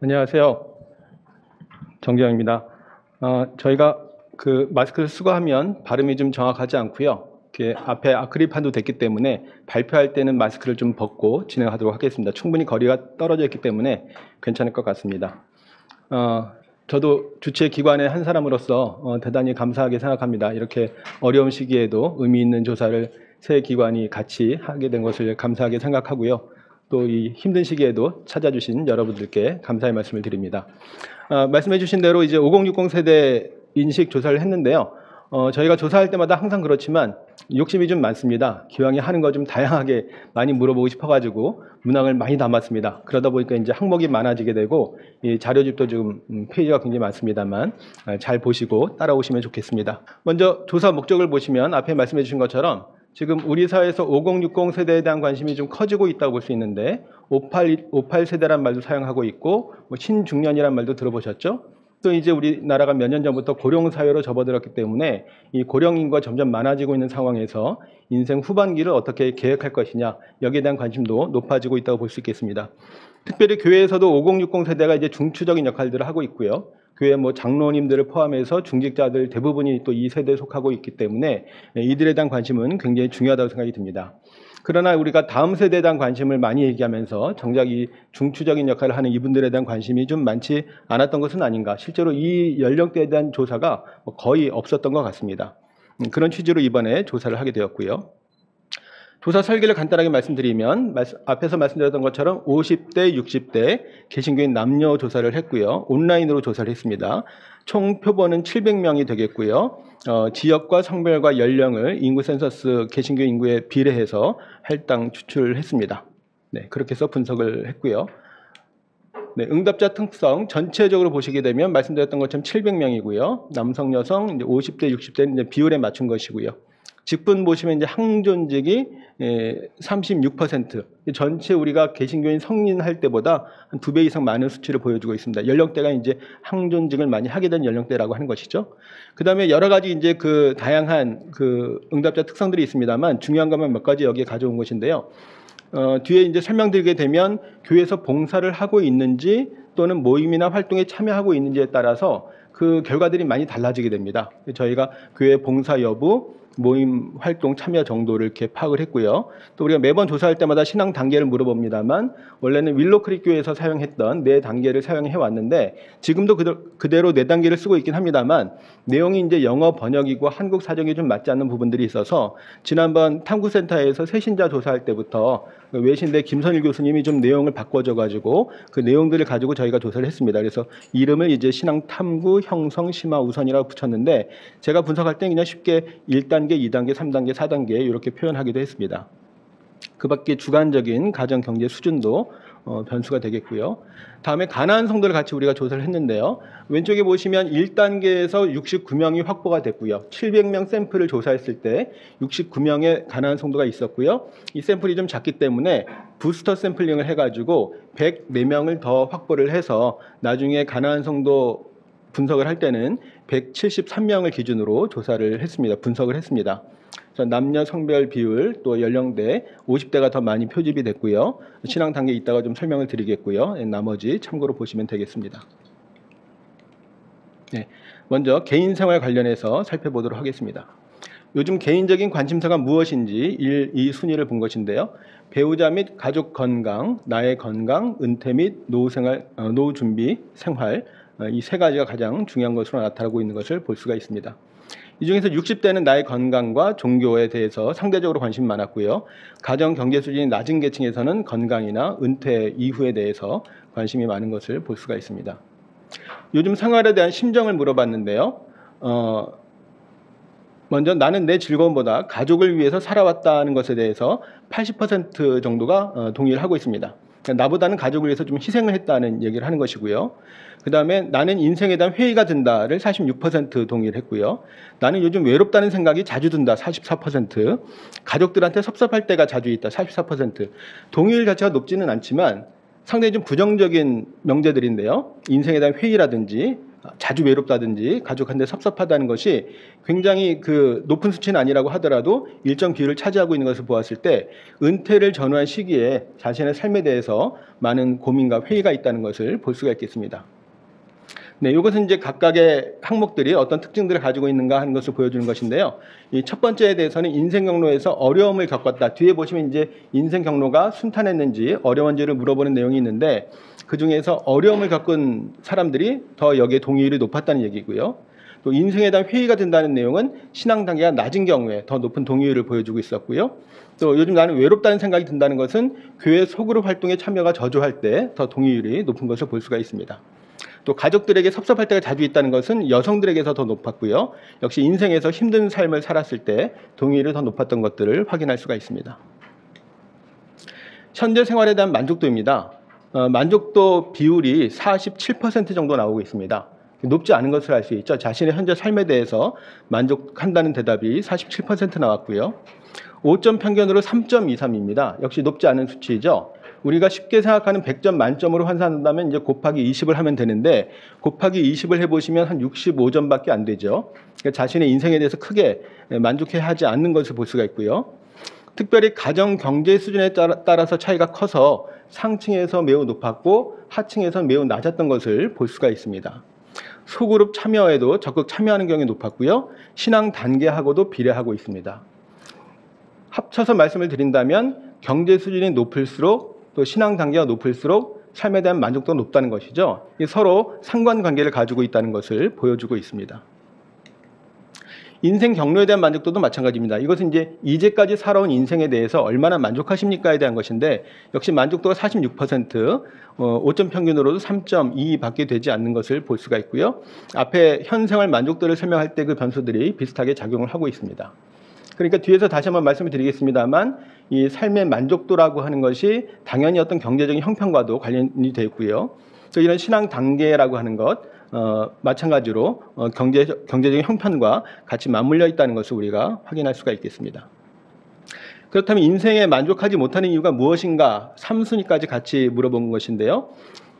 안녕하세요. 정재영입니다. 저희가 마스크를 쓰고 하면 발음이 좀 정확하지 않고요. 앞에 아크릴판도 됐기 때문에 발표할 때는 마스크를 좀 벗고 진행하도록 하겠습니다. 충분히 거리가 떨어져 있기 때문에 괜찮을 것 같습니다. 저도 주최 기관의 한 사람으로서 대단히 감사하게 생각합니다. 이렇게 어려운 시기에도 의미 있는 조사를 세 기관이 같이 하게 된 것을 감사하게 생각하고요. 또 이 힘든 시기에도 찾아주신 여러분들께 감사의 말씀을 드립니다. 말씀해 주신 대로 이제 5060 세대 인식 조사를 했는데요. 저희가 조사할 때마다 항상 그렇지만 욕심이 좀 많습니다. 기왕에 하는 거 좀 다양하게 많이 물어보고 싶어가지고 문항을 많이 담았습니다. 그러다 보니까 이제 항목이 많아지게 되고 이 자료집도 지금 페이지가 굉장히 많습니다만 잘 보시고 따라오시면 좋겠습니다. 먼저 조사 목적을 보시면 앞에 말씀해 주신 것처럼 지금 우리 사회에서 5060 세대에 대한 관심이 좀 커지고 있다고 볼 수 있는데 58 세대란 말도 사용하고 있고 신중년이란 말도 들어보셨죠? 또 이제 우리나라가 몇 년 전부터 고령 사회로 접어들었기 때문에 이 고령 인구가 점점 많아지고 있는 상황에서 인생 후반기를 어떻게 계획할 것이냐 여기에 대한 관심도 높아지고 있다고 볼 수 있겠습니다. 특별히 교회에서도 5060 세대가 이제 중추적인 역할들을 하고 있고요. 교회 장로님들을 포함해서 중직자들 대부분이 또 이 세대에 속하고 있기 때문에 이들에 대한 관심은 굉장히 중요하다고 생각이 듭니다. 그러나 우리가 다음 세대에 대한 관심을 많이 얘기하면서 정작 이 중추적인 역할을 하는 이분들에 대한 관심이 좀 많지 않았던 것은 아닌가. 실제로 이 연령대에 대한 조사가 거의 없었던 것 같습니다. 그런 취지로 이번에 조사를 하게 되었고요. 조사 설계를 간단하게 말씀드리면 앞에서 말씀드렸던 것처럼 50대, 60대 개신교인 남녀 조사를 했고요. 온라인으로 조사를 했습니다. 총 표본은 700명이 되겠고요. 지역과 성별과 연령을 인구 센서스 개신교 인구에 비례해서 할당 추출했습니다. 네, 그렇게 해서 분석을 했고요. 네, 응답자 특성 전체적으로 보시게 되면 말씀드렸던 것처럼 700명이고요. 남성, 여성, 이제 50대, 60대는 이제 비율에 맞춘 것이고요. 직분 보시면 이제 항존직이 36%, 전체 우리가 개신교인 성인 할 때보다 한 2배 이상 많은 수치를 보여주고 있습니다. 연령대가 이제 항존직을 많이 하게 된 연령대라고 하는 것이죠. 그 다음에 여러 가지 이제 다양한 응답자 특성들이 있습니다만 중요한 것만 몇 가지 여기에 가져온 것인데요. 뒤에 이제 설명드리게 되면 교회에서 봉사를 하고 있는지 또는 모임이나 활동에 참여하고 있는지에 따라서 그 결과들이 많이 달라지게 됩니다. 저희가 교회 봉사 여부, 모임 활동 참여 정도를 이렇게 파악을 했고요. 또 우리가 매번 조사할 때마다 신앙 단계를 물어봅니다만 원래는 윌로크릭 교회에서 사용했던 4단계를 사용해 왔는데 지금도 그대로 4단계를 쓰고 있긴 합니다만 내용이 이제 영어 번역이고 한국 사정이 좀 맞지 않는 부분들이 있어서 지난번 탐구센터에서 새신자 조사할 때부터 외신대 김선일 교수님이 좀 내용을 바꿔줘 가지고 그 내용들을 가지고 저희가 조사를 했습니다. 그래서 이름을 이제 신앙 탐구 형성 심화 우선이라고 붙였는데 제가 분석할 때 그냥 쉽게 1단계, 2단계, 3단계, 4단계 이렇게 표현하기도 했습니다. 그 밖에 주관적인 가정 경제 수준도 변수가 되겠고요. 다음에 가나안 성도를 같이 우리가 조사를 했는데요. 왼쪽에 보시면 1단계에서 69명이 확보가 됐고요. 700명 샘플을 조사했을 때 69명의 가나안 성도가 있었고요. 이 샘플이 좀 작기 때문에 부스터 샘플링을 해가지고 104명을 더 확보를 해서 나중에 가나안 성도 분석을 할 때는 173명을 기준으로 조사를 했습니다. 분석을 했습니다. 남녀 성별 비율 또 연령대 50대가 더 많이 표집이 됐고요. 신앙 단계 이따가 좀 설명을 드리겠고요. 나머지 참고로 보시면 되겠습니다. 네, 먼저 개인 생활 관련해서 살펴보도록 하겠습니다. 요즘 개인적인 관심사가 무엇인지 이 순위를 본 것인데요. 배우자 및 가족 건강, 나의 건강, 은퇴 및 노후 준비, 생활 이 세 가지가 가장 중요한 것으로 나타나고 있는 것을 볼 수가 있습니다. 이 중에서 60대는 나의 건강과 종교에 대해서 상대적으로 관심이 많았고요. 가정 경제 수준이 낮은 계층에서는 건강이나 은퇴 이후에 대해서 관심이 많은 것을 볼 수가 있습니다. 요즘 생활에 대한 심정을 물어봤는데요. 먼저 나는 내 즐거움보다 가족을 위해서 살아왔다는 것에 대해서 80% 정도가 동의를 하고 있습니다. 나보다는 가족을 위해서 좀 희생을 했다는 얘기를 하는 것이고요. 그 다음에 나는 인생에 대한 회의가 든다를 46% 동의를 했고요. 나는 요즘 외롭다는 생각이 자주 든다 44%, 가족들한테 섭섭할 때가 자주 있다 44%. 동의율 자체가 높지는 않지만 상당히 좀 부정적인 명제들인데요. 인생에 대한 회의라든지 자주 외롭다든지 가족한테 섭섭하다는 것이 굉장히 그 높은 수치는 아니라고 하더라도 일정 비율을 차지하고 있는 것을 보았을 때 은퇴를 전후한 시기에 자신의 삶에 대해서 많은 고민과 회의가 있다는 것을 볼 수가 있겠습니다. 네, 이것은 이제 각각의 항목들이 어떤 특징들을 가지고 있는가 하는 것을 보여주는 것인데요. 이 첫 번째에 대해서는 인생 경로에서 어려움을 겪었다. 뒤에 보시면 이제 인생 경로가 순탄했는지 어려운지를 물어보는 내용이 있는데 그 중에서 어려움을 겪은 사람들이 더 여기에 동의율이 높았다는 얘기고요. 또 인생에 대한 회의가 된다는 내용은 신앙 단계가 낮은 경우에 더 높은 동의율을 보여주고 있었고요. 또 요즘 나는 외롭다는 생각이 든다는 것은 교회 소그룹 활동에 참여가 저조할 때 더 동의율이 높은 것을 볼 수가 있습니다. 또 가족들에게 섭섭할 때가 자주 있다는 것은 여성들에게서 더 높았고요. 역시 인생에서 힘든 삶을 살았을 때 동의율이 더 높았던 것들을 확인할 수가 있습니다. 현재 생활에 대한 만족도입니다. 만족도 비율이 47% 정도 나오고 있습니다. 높지 않은 것을 알 수 있죠. 자신의 현재 삶에 대해서 만족한다는 대답이 47% 나왔고요. 5점 평균으로 3.23입니다. 역시 높지 않은 수치이죠. 우리가 쉽게 생각하는 100점 만점으로 환산한다면 이제 곱하기 20을 하면 되는데 곱하기 20을 해보시면 한 65점밖에 안 되죠. 그러니까 자신의 인생에 대해서 크게 만족해 하지 않는 것을 볼 수가 있고요. 특별히 가정 경제 수준에 따라서 차이가 커서 상층에서 매우 높았고 하층에서 매우 낮았던 것을 볼 수가 있습니다. 소그룹 참여에도 적극 참여하는 경우가 높았고요. 신앙 단계하고도 비례하고 있습니다. 합쳐서 말씀을 드린다면 경제 수준이 높을수록 또 신앙 단계가 높을수록 삶에 대한 만족도가 높다는 것이죠. 서로 상관관계를 가지고 있다는 것을 보여주고 있습니다. 인생 경로에 대한 만족도도 마찬가지입니다. 이것은 이제 이제까지 살아온 인생에 대해서 얼마나 만족하십니까에 대한 것인데 역시 만족도가 46%, 5점 평균으로도 3.2밖에 되지 않는 것을 볼 수가 있고요. 앞에 현 생활 만족도를 설명할 때 그 변수들이 비슷하게 작용을 하고 있습니다. 그러니까 뒤에서 다시 한번 말씀을 드리겠습니다만 이 삶의 만족도라고 하는 것이 당연히 어떤 경제적인 형편과도 관련이 되어 있고요. 또 이런 신앙 단계라고 하는 것 마찬가지로 경제적인 형편과 같이 맞물려 있다는 것을 우리가 확인할 수가 있겠습니다. 그렇다면 인생에 만족하지 못하는 이유가 무엇인가 3순위까지 같이 물어본 것인데요.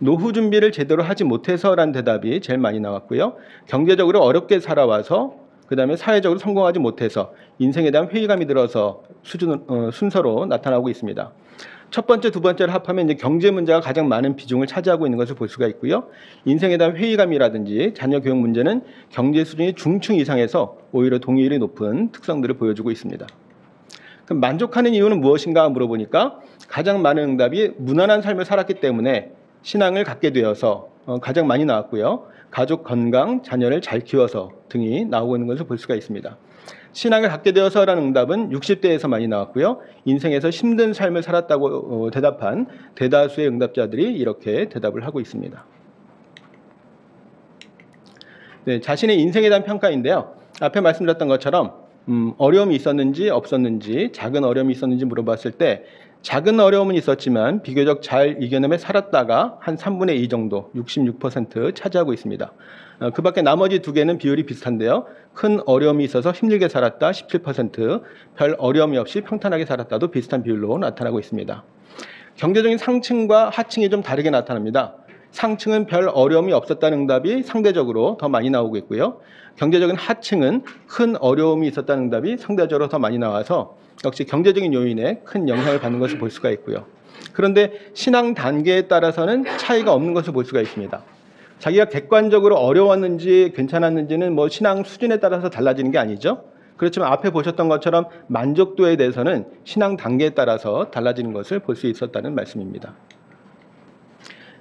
노후 준비를 제대로 하지 못해서라는 대답이 제일 많이 나왔고요. 경제적으로 어렵게 살아와서 그 다음에 사회적으로 성공하지 못해서 인생에 대한 회의감이 들어서 순서로 나타나고 있습니다. 첫 번째, 두 번째를 합하면 이제 경제 문제가 가장 많은 비중을 차지하고 있는 것을 볼 수가 있고요. 인생에 대한 회의감이라든지 자녀 교육 문제는 경제 수준이 중층 이상에서 오히려 동의율이 높은 특성들을 보여주고 있습니다. 그럼 만족하는 이유는 무엇인가 물어보니까 가장 많은 응답이 무난한 삶을 살았기 때문에 신앙을 갖게 되어서 가장 많이 나왔고요. 가족 건강, 자녀를 잘 키워서 등이 나오고 있는 것을 볼 수가 있습니다. 신앙을 갖게 되어서라는 응답은 60대에서 많이 나왔고요. 인생에서 힘든 삶을 살았다고 대답한 대다수의 응답자들이 이렇게 대답을 하고 있습니다. 네, 자신의 인생에 대한 평가인데요. 앞에 말씀드렸던 것처럼 어려움이 있었는지 없었는지 작은 어려움이 있었는지 물어봤을 때 작은 어려움은 있었지만 비교적 잘 이겨내며 살았다가 한 3분의 2 정도 66% 차지하고 있습니다. 그 밖에 나머지 두 개는 비율이 비슷한데요. 큰 어려움이 있어서 힘들게 살았다 17%, 별 어려움이 없이 평탄하게 살았다도 비슷한 비율로 나타나고 있습니다. 경제적인 상층과 하층이 좀 다르게 나타납니다. 상층은 별 어려움이 없었다는 응답이 상대적으로 더 많이 나오고 있고요. 경제적인 하층은 큰 어려움이 있었다는 응답이 상대적으로 더 많이 나와서 역시 경제적인 요인에 큰 영향을 받는 것을 볼 수가 있고요. 그런데 신앙 단계에 따라서는 차이가 없는 것을 볼 수가 있습니다. 자기가 객관적으로 어려웠는지 괜찮았는지는 뭐 신앙 수준에 따라서 달라지는 게 아니죠. 그렇지만 앞에 보셨던 것처럼 만족도에 대해서는 신앙 단계에 따라서 달라지는 것을 볼 수 있었다는 말씀입니다.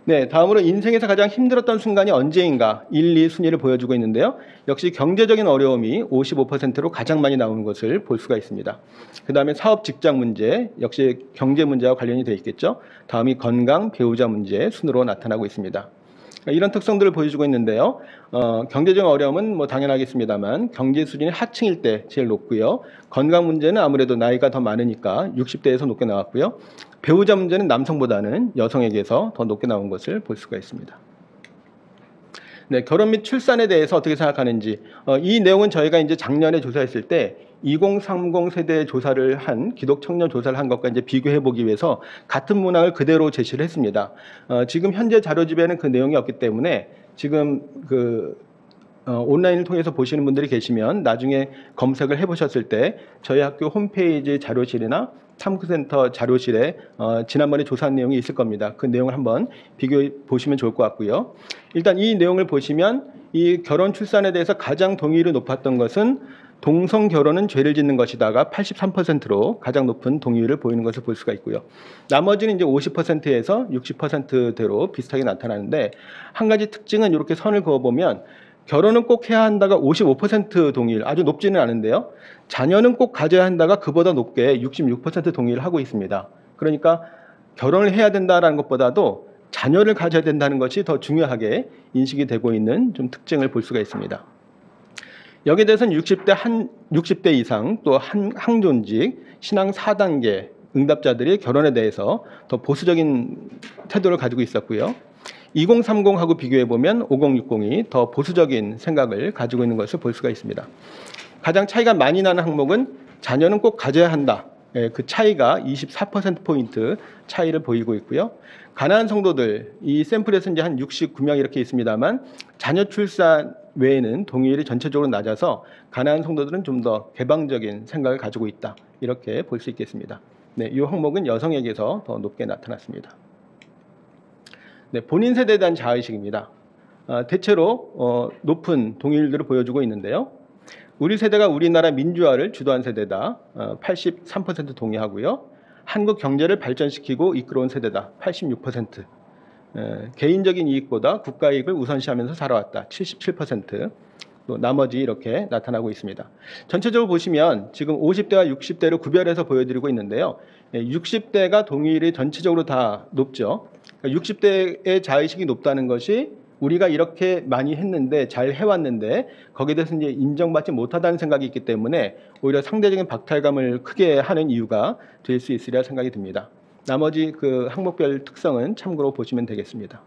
네, 다음으로 인생에서 가장 힘들었던 순간이 언제인가 1, 2 순위를 보여주고 있는데요. 역시 경제적인 어려움이 55%로 가장 많이 나오는 것을 볼 수가 있습니다. 그 다음에 사업 직장 문제, 역시 경제 문제와 관련이 되어 있겠죠. 다음이 건강, 배우자 문제 순으로 나타나고 있습니다. 이런 특성들을 보여주고 있는데요. 경제적 어려움은 뭐 당연하겠습니다만 경제 수준이 하층일 때 제일 높고요. 건강 문제는 아무래도 나이가 더 많으니까 60대에서 높게 나왔고요. 배우자 문제는 남성보다는 여성에게서 더 높게 나온 것을 볼 수가 있습니다. 네, 결혼 및 출산에 대해서 어떻게 생각하는지 이 내용은 저희가 이제 작년에 조사했을 때 2030 세대 조사를 한 기독 청년 조사를 한 것과 이제 비교해 보기 위해서 같은 문항을 그대로 제시를 했습니다. 지금 현재 자료집에는 그 내용이 없기 때문에 지금 온라인을 통해서 보시는 분들이 계시면 나중에 검색을 해보셨을 때 저희 학교 홈페이지 자료실이나 탐구센터 자료실에 지난번에 조사한 내용이 있을 겁니다. 그 내용을 한번 비교해 보시면 좋을 것 같고요. 일단 이 내용을 보시면 이 결혼 출산에 대해서 가장 동의율이 높았던 것은 동성 결혼은 죄를 짓는 것이다가 83%로 가장 높은 동의율을 보이는 것을 볼 수가 있고요. 나머지는 이제 50%에서 60%대로 비슷하게 나타나는데 한 가지 특징은 이렇게 선을 그어보면 결혼은 꼭 해야 한다가 55% 동의율, 아주 높지는 않은데요. 자녀는 꼭 가져야 한다가 그보다 높게 66% 동의를 하고 있습니다. 그러니까 결혼을 해야 된다는 것보다도 자녀를 가져야 된다는 것이 더 중요하게 인식이 되고 있는 좀 특징을 볼 수가 있습니다. 여기에 대해서는 60대 이상 또 항존직, 신앙 4단계 응답자들이 결혼에 대해서 더 보수적인 태도를 가지고 있었고요. 2030하고 비교해보면 5060이 더 보수적인 생각을 가지고 있는 것을 볼 수가 있습니다. 가장 차이가 많이 나는 항목은 자녀는 꼭 가져야 한다. 그 차이가 24%포인트 차이를 보이고 있고요. 가난한 성도들, 이 샘플에서 이제 한 69명 이렇게 있습니다만 자녀 출산 외에는 동의율이 전체적으로 낮아서 가난한 성도들은 좀 더 개방적인 생각을 가지고 있다. 이렇게 볼 수 있겠습니다. 네, 이 항목은 여성에게서 더 높게 나타났습니다. 네, 본인 세대에 대한 자의식입니다. 대체로 높은 동의율들을 보여주고 있는데요. 우리 세대가 우리나라 민주화를 주도한 세대다. 83% 동의하고요. 한국 경제를 발전시키고 이끌어온 세대다. 86%. 개인적인 이익보다 국가 이익을 우선시하면서 살아왔다. 77%. 또 나머지 이렇게 나타나고 있습니다. 전체적으로 보시면 지금 50대와 60대로 구별해서 보여드리고 있는데요. 60대가 동의율이 전체적으로 다 높죠. 60대의 자의식이 높다는 것이 우리가 이렇게 많이 했는데 잘 해왔는데 거기에 대해서 이제 인정받지 못하다는 생각이 있기 때문에 오히려 상대적인 박탈감을 크게 하는 이유가 될 수 있으리라 생각이 듭니다. 나머지 그 항목별 특성은 참고로 보시면 되겠습니다.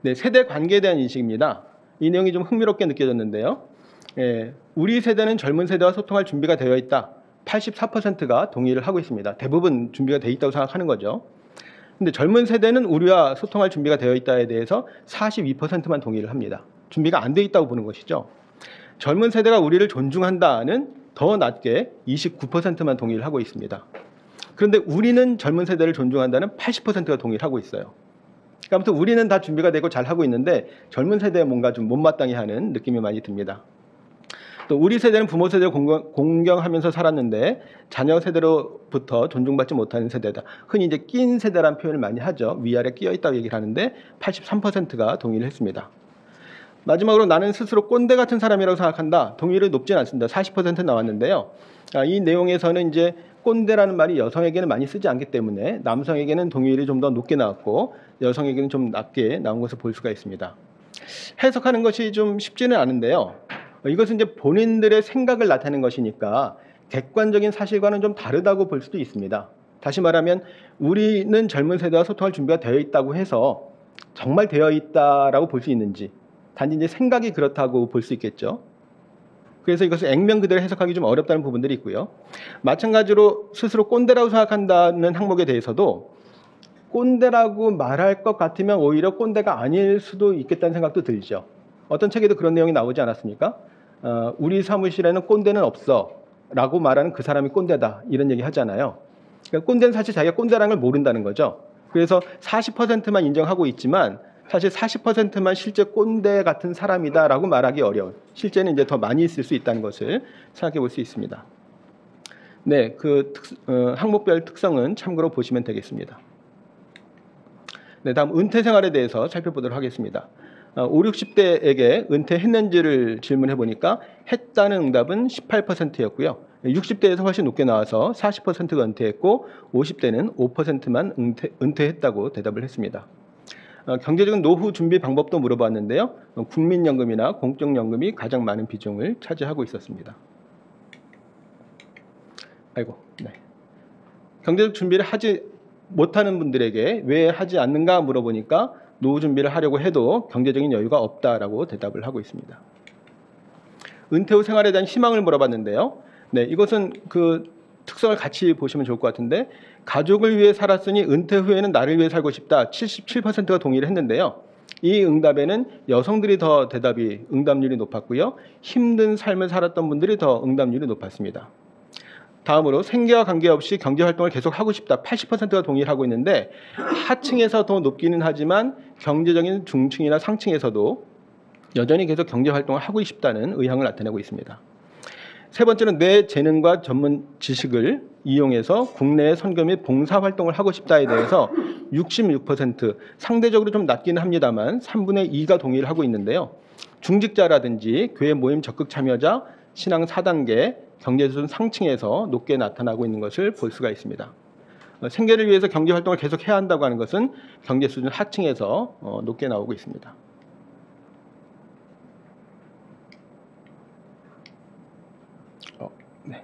네, 세대 관계에 대한 인식입니다. 이 내용이 좀 흥미롭게 느껴졌는데요. 우리 세대는 젊은 세대와 소통할 준비가 되어 있다. 84%가 동의를 하고 있습니다. 대부분 준비가 되어 있다고 생각하는 거죠. 근데 젊은 세대는 우리와 소통할 준비가 되어 있다에 대해서 42%만 동의를 합니다. 준비가 안 되어 있다고 보는 것이죠. 젊은 세대가 우리를 존중한다는 더 낮게 29%만 동의를 하고 있습니다. 그런데 우리는 젊은 세대를 존중한다는 80%가 동의를 하고 있어요. 그러니까 아무튼 우리는 다 준비가 되고 잘 하고 있는데 젊은 세대에 뭔가 좀 못마땅해 하는 느낌이 많이 듭니다. 또 우리 세대는 부모 세대를 공경하면서 살았는데 자녀 세대로부터 존중받지 못하는 세대다. 흔히 이제 낀 세대라는 표현을 많이 하죠. 위아래 끼어 있다고 얘기를 하는데 83%가 동의를 했습니다. 마지막으로 나는 스스로 꼰대 같은 사람이라고 생각한다. 동의율이 높진 않습니다. 40% 나왔는데요. 이 내용에서는 이제 꼰대라는 말이 여성에게는 많이 쓰지 않기 때문에 남성에게는 동의율이 좀 더 높게 나왔고 여성에게는 좀 낮게 나온 것을 볼 수가 있습니다. 해석하는 것이 좀 쉽지는 않은데요. 이것은 이제 본인들의 생각을 나타내는 것이니까 객관적인 사실과는 좀 다르다고 볼 수도 있습니다. 다시 말하면 우리는 젊은 세대와 소통할 준비가 되어 있다고 해서 정말 되어 있다라고 볼 수 있는지 단지 이제 생각이 그렇다고 볼 수 있겠죠. 그래서 이것을 액면 그대로 해석하기 좀 어렵다는 부분들이 있고요. 마찬가지로 스스로 꼰대라고 생각한다는 항목에 대해서도 꼰대라고 말할 것 같으면 오히려 꼰대가 아닐 수도 있겠다는 생각도 들죠. 어떤 책에도 그런 내용이 나오지 않았습니까? 우리 사무실에는 꼰대는 없어 라고 말하는 그 사람이 꼰대다 이런 얘기 하잖아요. 그러니까 꼰대는 사실 자기가 꼰대라는 걸 모른다는 거죠. 그래서 40%만 인정하고 있지만 사실 40%만 실제 꼰대 같은 사람이다라고 말하기 어려운, 실제는 이제 더 많이 있을 수 있다는 것을 생각해 볼 수 있습니다. 네, 그 항목별 특성은 참고로 보시면 되겠습니다. 네, 다음 은퇴 생활에 대해서 살펴보도록 하겠습니다. 5, 60대에게 은퇴했는지를 질문해 보니까 했다는 응답은 18%였고요. 60대에서 훨씬 높게 나와서 40%가 은퇴했고 50대는 5%만 은퇴했다고 대답을 했습니다. 경제적인 노후 준비 방법도 물어봤는데요. 국민연금이나 공적연금이 가장 많은 비중을 차지하고 있었습니다. 네. 경제적 준비를 하지 못하는 분들에게 왜 하지 않는가 물어보니까 노후 준비를 하려고 해도 경제적인 여유가 없다라고 대답을 하고 있습니다. 은퇴 후 생활에 대한 희망을 물어봤는데요. 네, 이것은 그 특성을 같이 보시면 좋을 것 같은데 가족을 위해 살았으니 은퇴 후에는 나를 위해 살고 싶다. 77%가 동의를 했는데요. 이 응답에는 여성들이 더 응답률이 높았고요. 힘든 삶을 살았던 분들이 더 응답률이 높았습니다. 다음으로 생계와 관계없이 경제활동을 계속 하고 싶다. 80%가 동의를 하고 있는데 하층에서 더 높기는 하지만 경제적인 중층이나 상층에서도 여전히 계속 경제활동을 하고 싶다는 의향을 나타내고 있습니다. 세 번째는 내 재능과 전문 지식을 이용해서 국내에 선교 및 봉사활동을 하고 싶다에 대해서 66%, 상대적으로 좀 낮기는 합니다만 3분의 2가 동의를 하고 있는데요. 중직자라든지 교회 모임 적극 참여자, 신앙 4단계, 경제수준 상층에서 높게 나타나고 있는 것을 볼 수가 있습니다. 생계를 위해서 경제활동을 계속 해야 한다고 하는 것은 경제수준 하층에서 높게 나오고 있습니다. 네.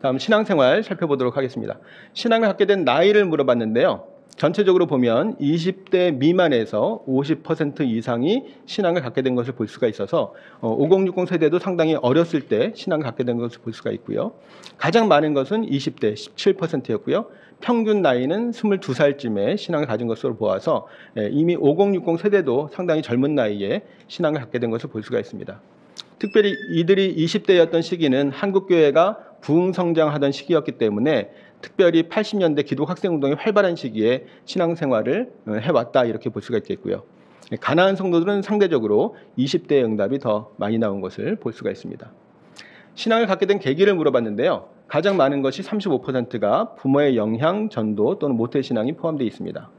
다음 신앙생활 살펴보도록 하겠습니다. 신앙을 갖게 된 나이를 물어봤는데요. 전체적으로 보면 20대 미만에서 50% 이상이 신앙을 갖게 된 것을 볼 수가 있어서 5060 세대도 상당히 어렸을 때 신앙을 갖게 된 것을 볼 수가 있고요. 가장 많은 것은 20대 17%였고요. 평균 나이는 22살쯤에 신앙을 가진 것으로 보아서 이미 5060 세대도 상당히 젊은 나이에 신앙을 갖게 된 것을 볼 수가 있습니다. 특별히 이들이 20대였던 시기는 한국교회가 부흥성장하던 시기였기 때문에 특별히 80년대 기독학생운동이 활발한 시기에 신앙생활을 해왔다 이렇게 볼 수가 있겠고요. 가나안 성도들은 상대적으로 20대의 응답이 더 많이 나온 것을 볼 수가 있습니다. 신앙을 갖게 된 계기를 물어봤는데요. 가장 많은 것이 35%가 부모의 영향, 전도 또는 모태신앙이 포함되어 있습니다.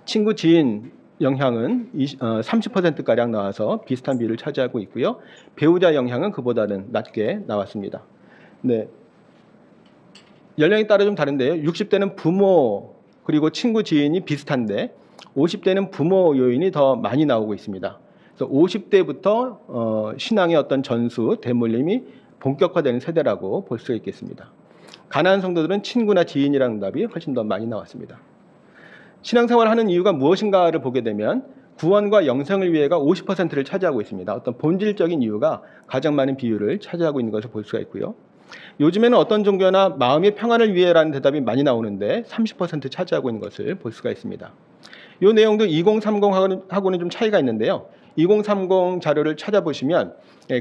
친구, 지인 영향은 30%가량 나와서 비슷한 비율을 차지하고 있고요. 배우자 영향은 그보다는 낮게 나왔습니다. 네. 연령에 따라 좀 다른데요. 60대는 부모 그리고 친구, 지인이 비슷한데 50대는 부모 요인이 더 많이 나오고 있습니다. 그래서 50대부터 신앙의 어떤 전수, 대물림이 본격화되는 세대라고 볼 수 있겠습니다. 가나안 성도들은 친구나 지인이라는 응답이 훨씬 더 많이 나왔습니다. 신앙생활을 하는 이유가 무엇인가를 보게 되면 구원과 영생을 위해가 50%를 차지하고 있습니다. 어떤 본질적인 이유가 가장 많은 비율을 차지하고 있는 것을 볼 수가 있고요. 요즘에는 어떤 종교나 마음의 평안을 위해라는 대답이 많이 나오는데 30% 차지하고 있는 것을 볼 수가 있습니다. 이 내용도 2030하고는 좀 차이가 있는데요. 2030 자료를 찾아보시면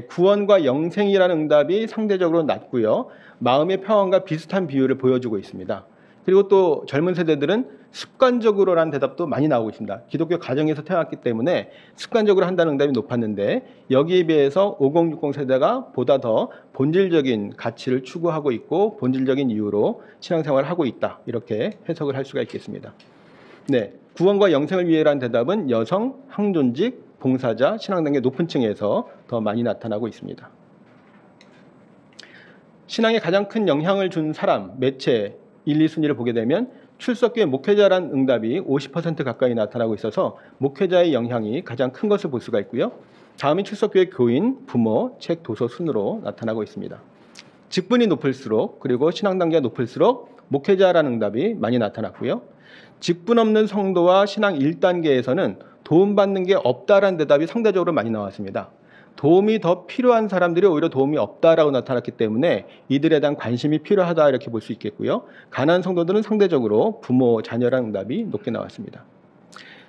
구원과 영생이라는 응답이 상대적으로 낮고요. 마음의 평안과 비슷한 비율을 보여주고 있습니다. 그리고 또 젊은 세대들은 습관적으로라는 대답도 많이 나오고 있습니다. 기독교 가정에서 태어났기 때문에 습관적으로 한다는 응답이 높았는데 여기에 비해서 5060 세대가 보다 더 본질적인 가치를 추구하고 있고 본질적인 이유로 신앙생활을 하고 있다. 이렇게 해석을 할 수가 있겠습니다. 네, 구원과 영생을 위해라는 대답은 여성, 항존직, 봉사자, 신앙단계 높은 층에서 더 많이 나타나고 있습니다. 신앙에 가장 큰 영향을 준 사람, 매체, 1, 2순위를 보게 되면 출석교회 목회자란 응답이 50% 가까이 나타나고 있어서 목회자의 영향이 가장 큰 것을 볼 수가 있고요. 다음이 출석교회 교인, 부모, 책, 도서 순으로 나타나고 있습니다. 직분이 높을수록 그리고 신앙단계가 높을수록 목회자라는 응답이 많이 나타났고요. 직분 없는 성도와 신앙 1단계에서는 도움받는 게 없다라는 대답이 상대적으로 많이 나왔습니다. 도움이 더 필요한 사람들이 오히려 도움이 없다라고 나타났기 때문에 이들에 대한 관심이 필요하다 이렇게 볼 수 있겠고요. 가난한 성도들은 상대적으로 부모, 자녀라는 응답이 높게 나왔습니다.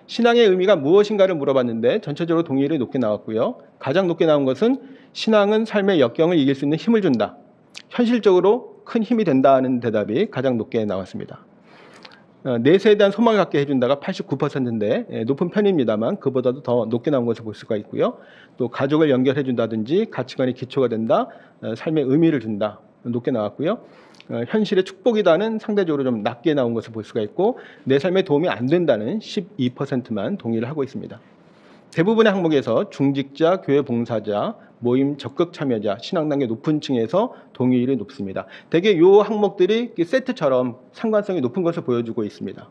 신앙의 의미가 무엇인가를 물어봤는데 전체적으로 동의율이 높게 나왔고요. 가장 높게 나온 것은 신앙은 삶의 역경을 이길 수 있는 힘을 준다. 현실적으로 큰 힘이 된다는 대답이 가장 높게 나왔습니다. 내세에 대한 소망을 갖게 해준다가 89%인데 높은 편입니다만 그보다도 더 높게 나온 것을 볼 수가 있고요. 또 가족을 연결해준다든지 가치관이 기초가 된다, 삶의 의미를 준다, 높게 나왔고요. 현실의 축복이다는 상대적으로 좀 낮게 나온 것을 볼 수가 있고 내 삶에 도움이 안 된다는 12%만 동의를 하고 있습니다. 대부분의 항목에서 중직자, 교회 봉사자, 모임 적극 참여자, 신앙단계 높은 층에서 동의율이 높습니다. 대개 이 항목들이 세트처럼 상관성이 높은 것을 보여주고 있습니다.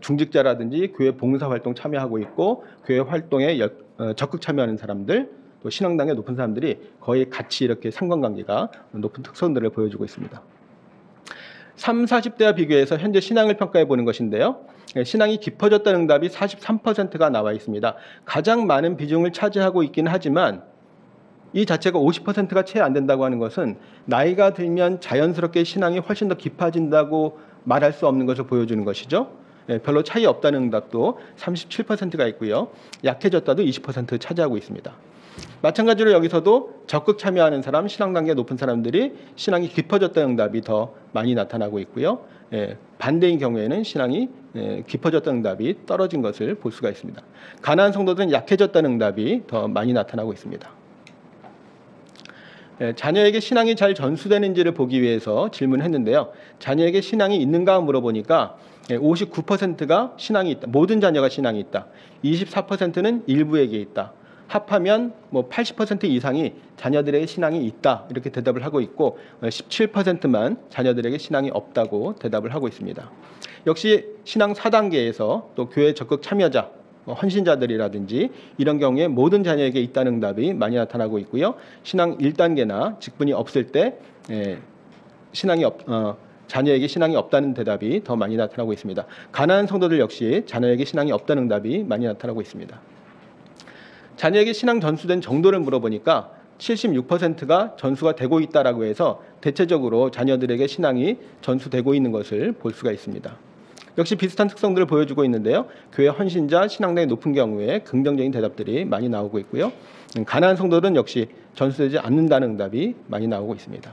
중직자라든지 교회 봉사활동 참여하고 있고 교회 활동에 적극 참여하는 사람들, 또 신앙단계 높은 사람들이 거의 같이 이렇게 상관관계가 높은 특성들을 보여주고 있습니다. 30, 40대와 비교해서 현재 신앙을 평가해 보는 것인데요. 신앙이 깊어졌다는 응답이 43%가 나와 있습니다. 가장 많은 비중을 차지하고 있기는 하지만 이 자체가 50%가 채 안 된다고 하는 것은 나이가 들면 자연스럽게 신앙이 훨씬 더 깊어진다고 말할 수 없는 것을 보여주는 것이죠. 별로 차이 없다는 응답도 37%가 있고요. 약해졌다도 20% 차지하고 있습니다. 마찬가지로 여기서도 적극 참여하는 사람, 신앙 단계가 높은 사람들이 신앙이 깊어졌다는 응답이 더 많이 나타나고 있고요. 반대인 경우에는 신앙이 깊어졌다는 응답이 떨어진 것을 볼 수가 있습니다. 가난한 성도들은 약해졌다는 응답이 더 많이 나타나고 있습니다. 자녀에게 신앙이 잘 전수되는지를 보기 위해서 질문했는데요. 자녀에게 신앙이 있는가 물어보니까 59%가 신앙이 있다. 모든 자녀가 신앙이 있다. 24%는 일부에게 있다. 합하면 80% 이상이 자녀들에게 신앙이 있다. 이렇게 대답을 하고 있고 17%만 자녀들에게 신앙이 없다고 대답을 하고 있습니다. 역시 신앙 4단계에서 또 교회 적극 참여자, 헌신자들이라든지 이런 경우에 모든 자녀에게 있다는 응답이 많이 나타나고 있고요. 신앙 1단계나 직분이 없을 때 자녀에게 신앙이 없다는 대답이 더 많이 나타나고 있습니다. 가난한 성도들 역시 자녀에게 신앙이 없다는 응답이 많이 나타나고 있습니다. 자녀에게 신앙 전수된 정도를 물어보니까 76%가 전수가 되고 있다라고 해서 대체적으로 자녀들에게 신앙이 전수되고 있는 것을 볼 수가 있습니다. 역시 비슷한 특성들을 보여주고 있는데요. 교회 헌신자, 신앙량이 높은 경우에 긍정적인 대답들이 많이 나오고 있고요. 가난한 성도들은 역시 전수되지 않는다는 응답이 많이 나오고 있습니다.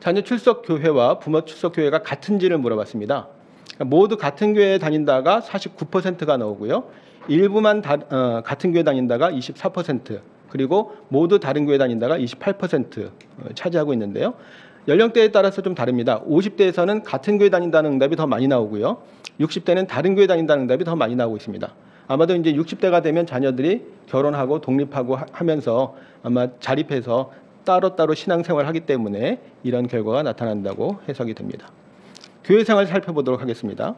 자녀 출석 교회와 부모 출석 교회가 같은지를 물어봤습니다. 모두 같은 교회에 다닌다가 49%가 나오고요. 일부만 같은 교회 다닌다가 24%, 그리고 모두 다른 교회 다닌다가 28% 차지하고 있는데요. 연령대에 따라서 좀 다릅니다. 50대에서는 같은 교회 다닌다는 응답이 더 많이 나오고요. 60대는 다른 교회 다닌다는 응답이 더 많이 나오고 있습니다. 아마도 이제 60대가 되면 자녀들이 결혼하고 독립하고 하면서 아마 자립해서 따로따로 신앙생활을 하기 때문에 이런 결과가 나타난다고 해석이 됩니다. 교회 생활 살펴보도록 하겠습니다.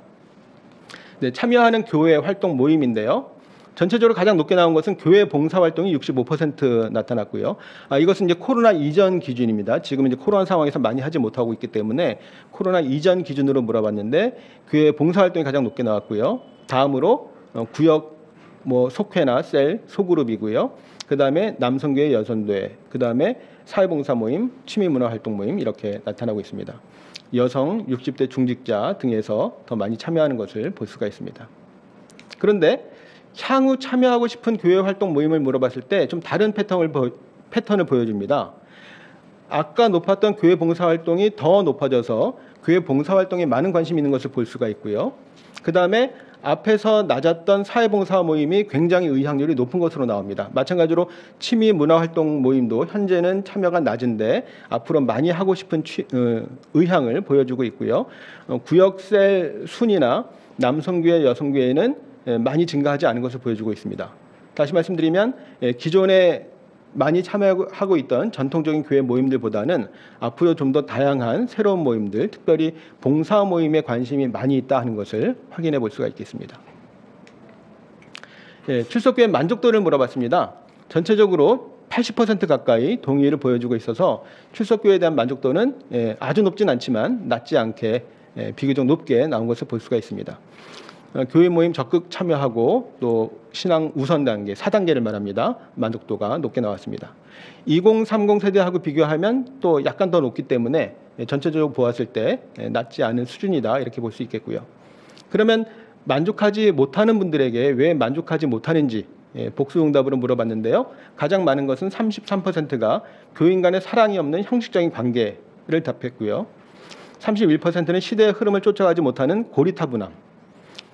네, 참여하는 교회 활동 모임인데요. 전체적으로 가장 높게 나온 것은 교회 봉사활동이 65% 나타났고요. 이것은 이제 코로나 이전 기준입니다. 지금 이제 코로나 상황에서 많이 하지 못하고 있기 때문에 코로나 이전 기준으로 물어봤는데 교회 봉사활동이 가장 높게 나왔고요. 다음으로 구역 속회나 셀, 소그룹이고요. 그 다음에 남성교회, 여성교회, 그 다음에 사회봉사 모임, 취미문화활동 모임 이렇게 나타나고 있습니다. 여성, 60대 중직자 등에서 더 많이 참여하는 것을 볼 수가 있습니다. 그런데 향후 참여하고 싶은 교회 활동 모임을 물어봤을 때 좀 다른 패턴을 보여줍니다. 아까 높았던 교회 봉사활동이 더 높아져서 교회 봉사활동에 많은 관심이 있는 것을 볼 수가 있고요. 그 다음에 앞에서 낮았던 사회봉사 모임이 굉장히 의향률이 높은 것으로 나옵니다. 마찬가지로 취미 문화활동 모임도 현재는 참여가 낮은데 앞으로 많이 하고 싶은 의향을 보여주고 있고요. 구역셀 순이나 남성교회, 여성교회는 많이 증가하지 않은 것을 보여주고 있습니다. 다시 말씀드리면 기존에 많이 참여하고 있던 전통적인 교회 모임들보다는 앞으로 좀 더 다양한 새로운 모임들, 특별히 봉사 모임에 관심이 많이 있다 하는 것을 확인해 볼 수가 있겠습니다. 출석교회 만족도를 물어봤습니다. 전체적으로 80% 가까이 동의를 보여주고 있어서 출석교회에 대한 만족도는 아주 높진 않지만 낮지 않게 비교적 높게 나온 것을 볼 수가 있습니다. 교회 모임 적극 참여하고 또 신앙 우선 단계 4단계를 말합니다. 만족도가 높게 나왔습니다. 2030 세대하고 비교하면 또 약간 더 높기 때문에 전체적으로 보았을 때 낮지 않은 수준이다 이렇게 볼 수 있겠고요. 그러면 만족하지 못하는 분들에게 왜 만족하지 못하는지 복수응답으로 물어봤는데요. 가장 많은 것은 33%가 교인 간의 사랑이 없는 형식적인 관계를 답했고요. 31%는 시대의 흐름을 쫓아가지 못하는 고리타분함,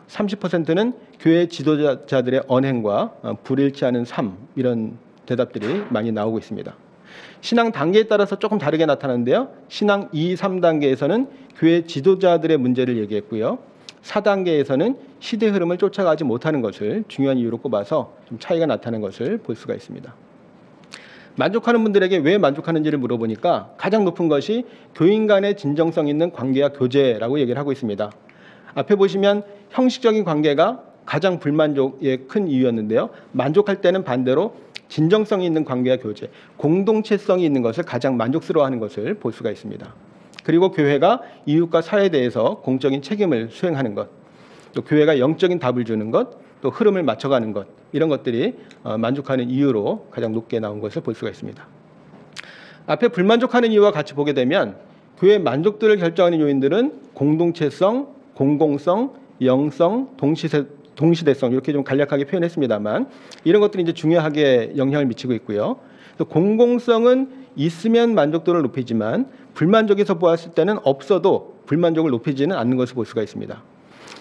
30%는 교회 지도자들의 언행과 불일치하는 삶, 이런 대답들이 많이 나오고 있습니다. 신앙 단계에 따라서 조금 다르게 나타나는데요. 신앙 2, 3단계에서는 교회 지도자들의 문제를 얘기했고요. 4단계에서는 시대 흐름을 쫓아가지 못하는 것을 중요한 이유로 꼽아서 좀 차이가 나타나는 것을 볼 수가 있습니다. 만족하는 분들에게 왜 만족하는지를 물어보니까 가장 높은 것이 교인 간의 진정성 있는 관계와 교제라고 얘기를 하고 있습니다. 앞에 보시면 형식적인 관계가 가장 불만족의 큰 이유였는데요. 만족할 때는 반대로 진정성이 있는 관계와 교제, 공동체성이 있는 것을 가장 만족스러워하는 것을 볼 수가 있습니다. 그리고 교회가 이웃과 사회에 대해서 공적인 책임을 수행하는 것, 또 교회가 영적인 답을 주는 것, 또 흐름을 맞춰가는 것, 이런 것들이 만족하는 이유로 가장 높게 나온 것을 볼 수가 있습니다. 앞에 불만족하는 이유와 같이 보게 되면 교회의 만족도를 결정하는 요인들은 공동체성, 공공성, 영성, 동시대성 이렇게 좀 간략하게 표현했습니다만 이런 것들이 이제 중요하게 영향을 미치고 있고요. 그래서 공공성은 있으면 만족도를 높이지만 불만족에서 보았을 때는 없어도 불만족을 높이지는 않는 것을 볼 수가 있습니다.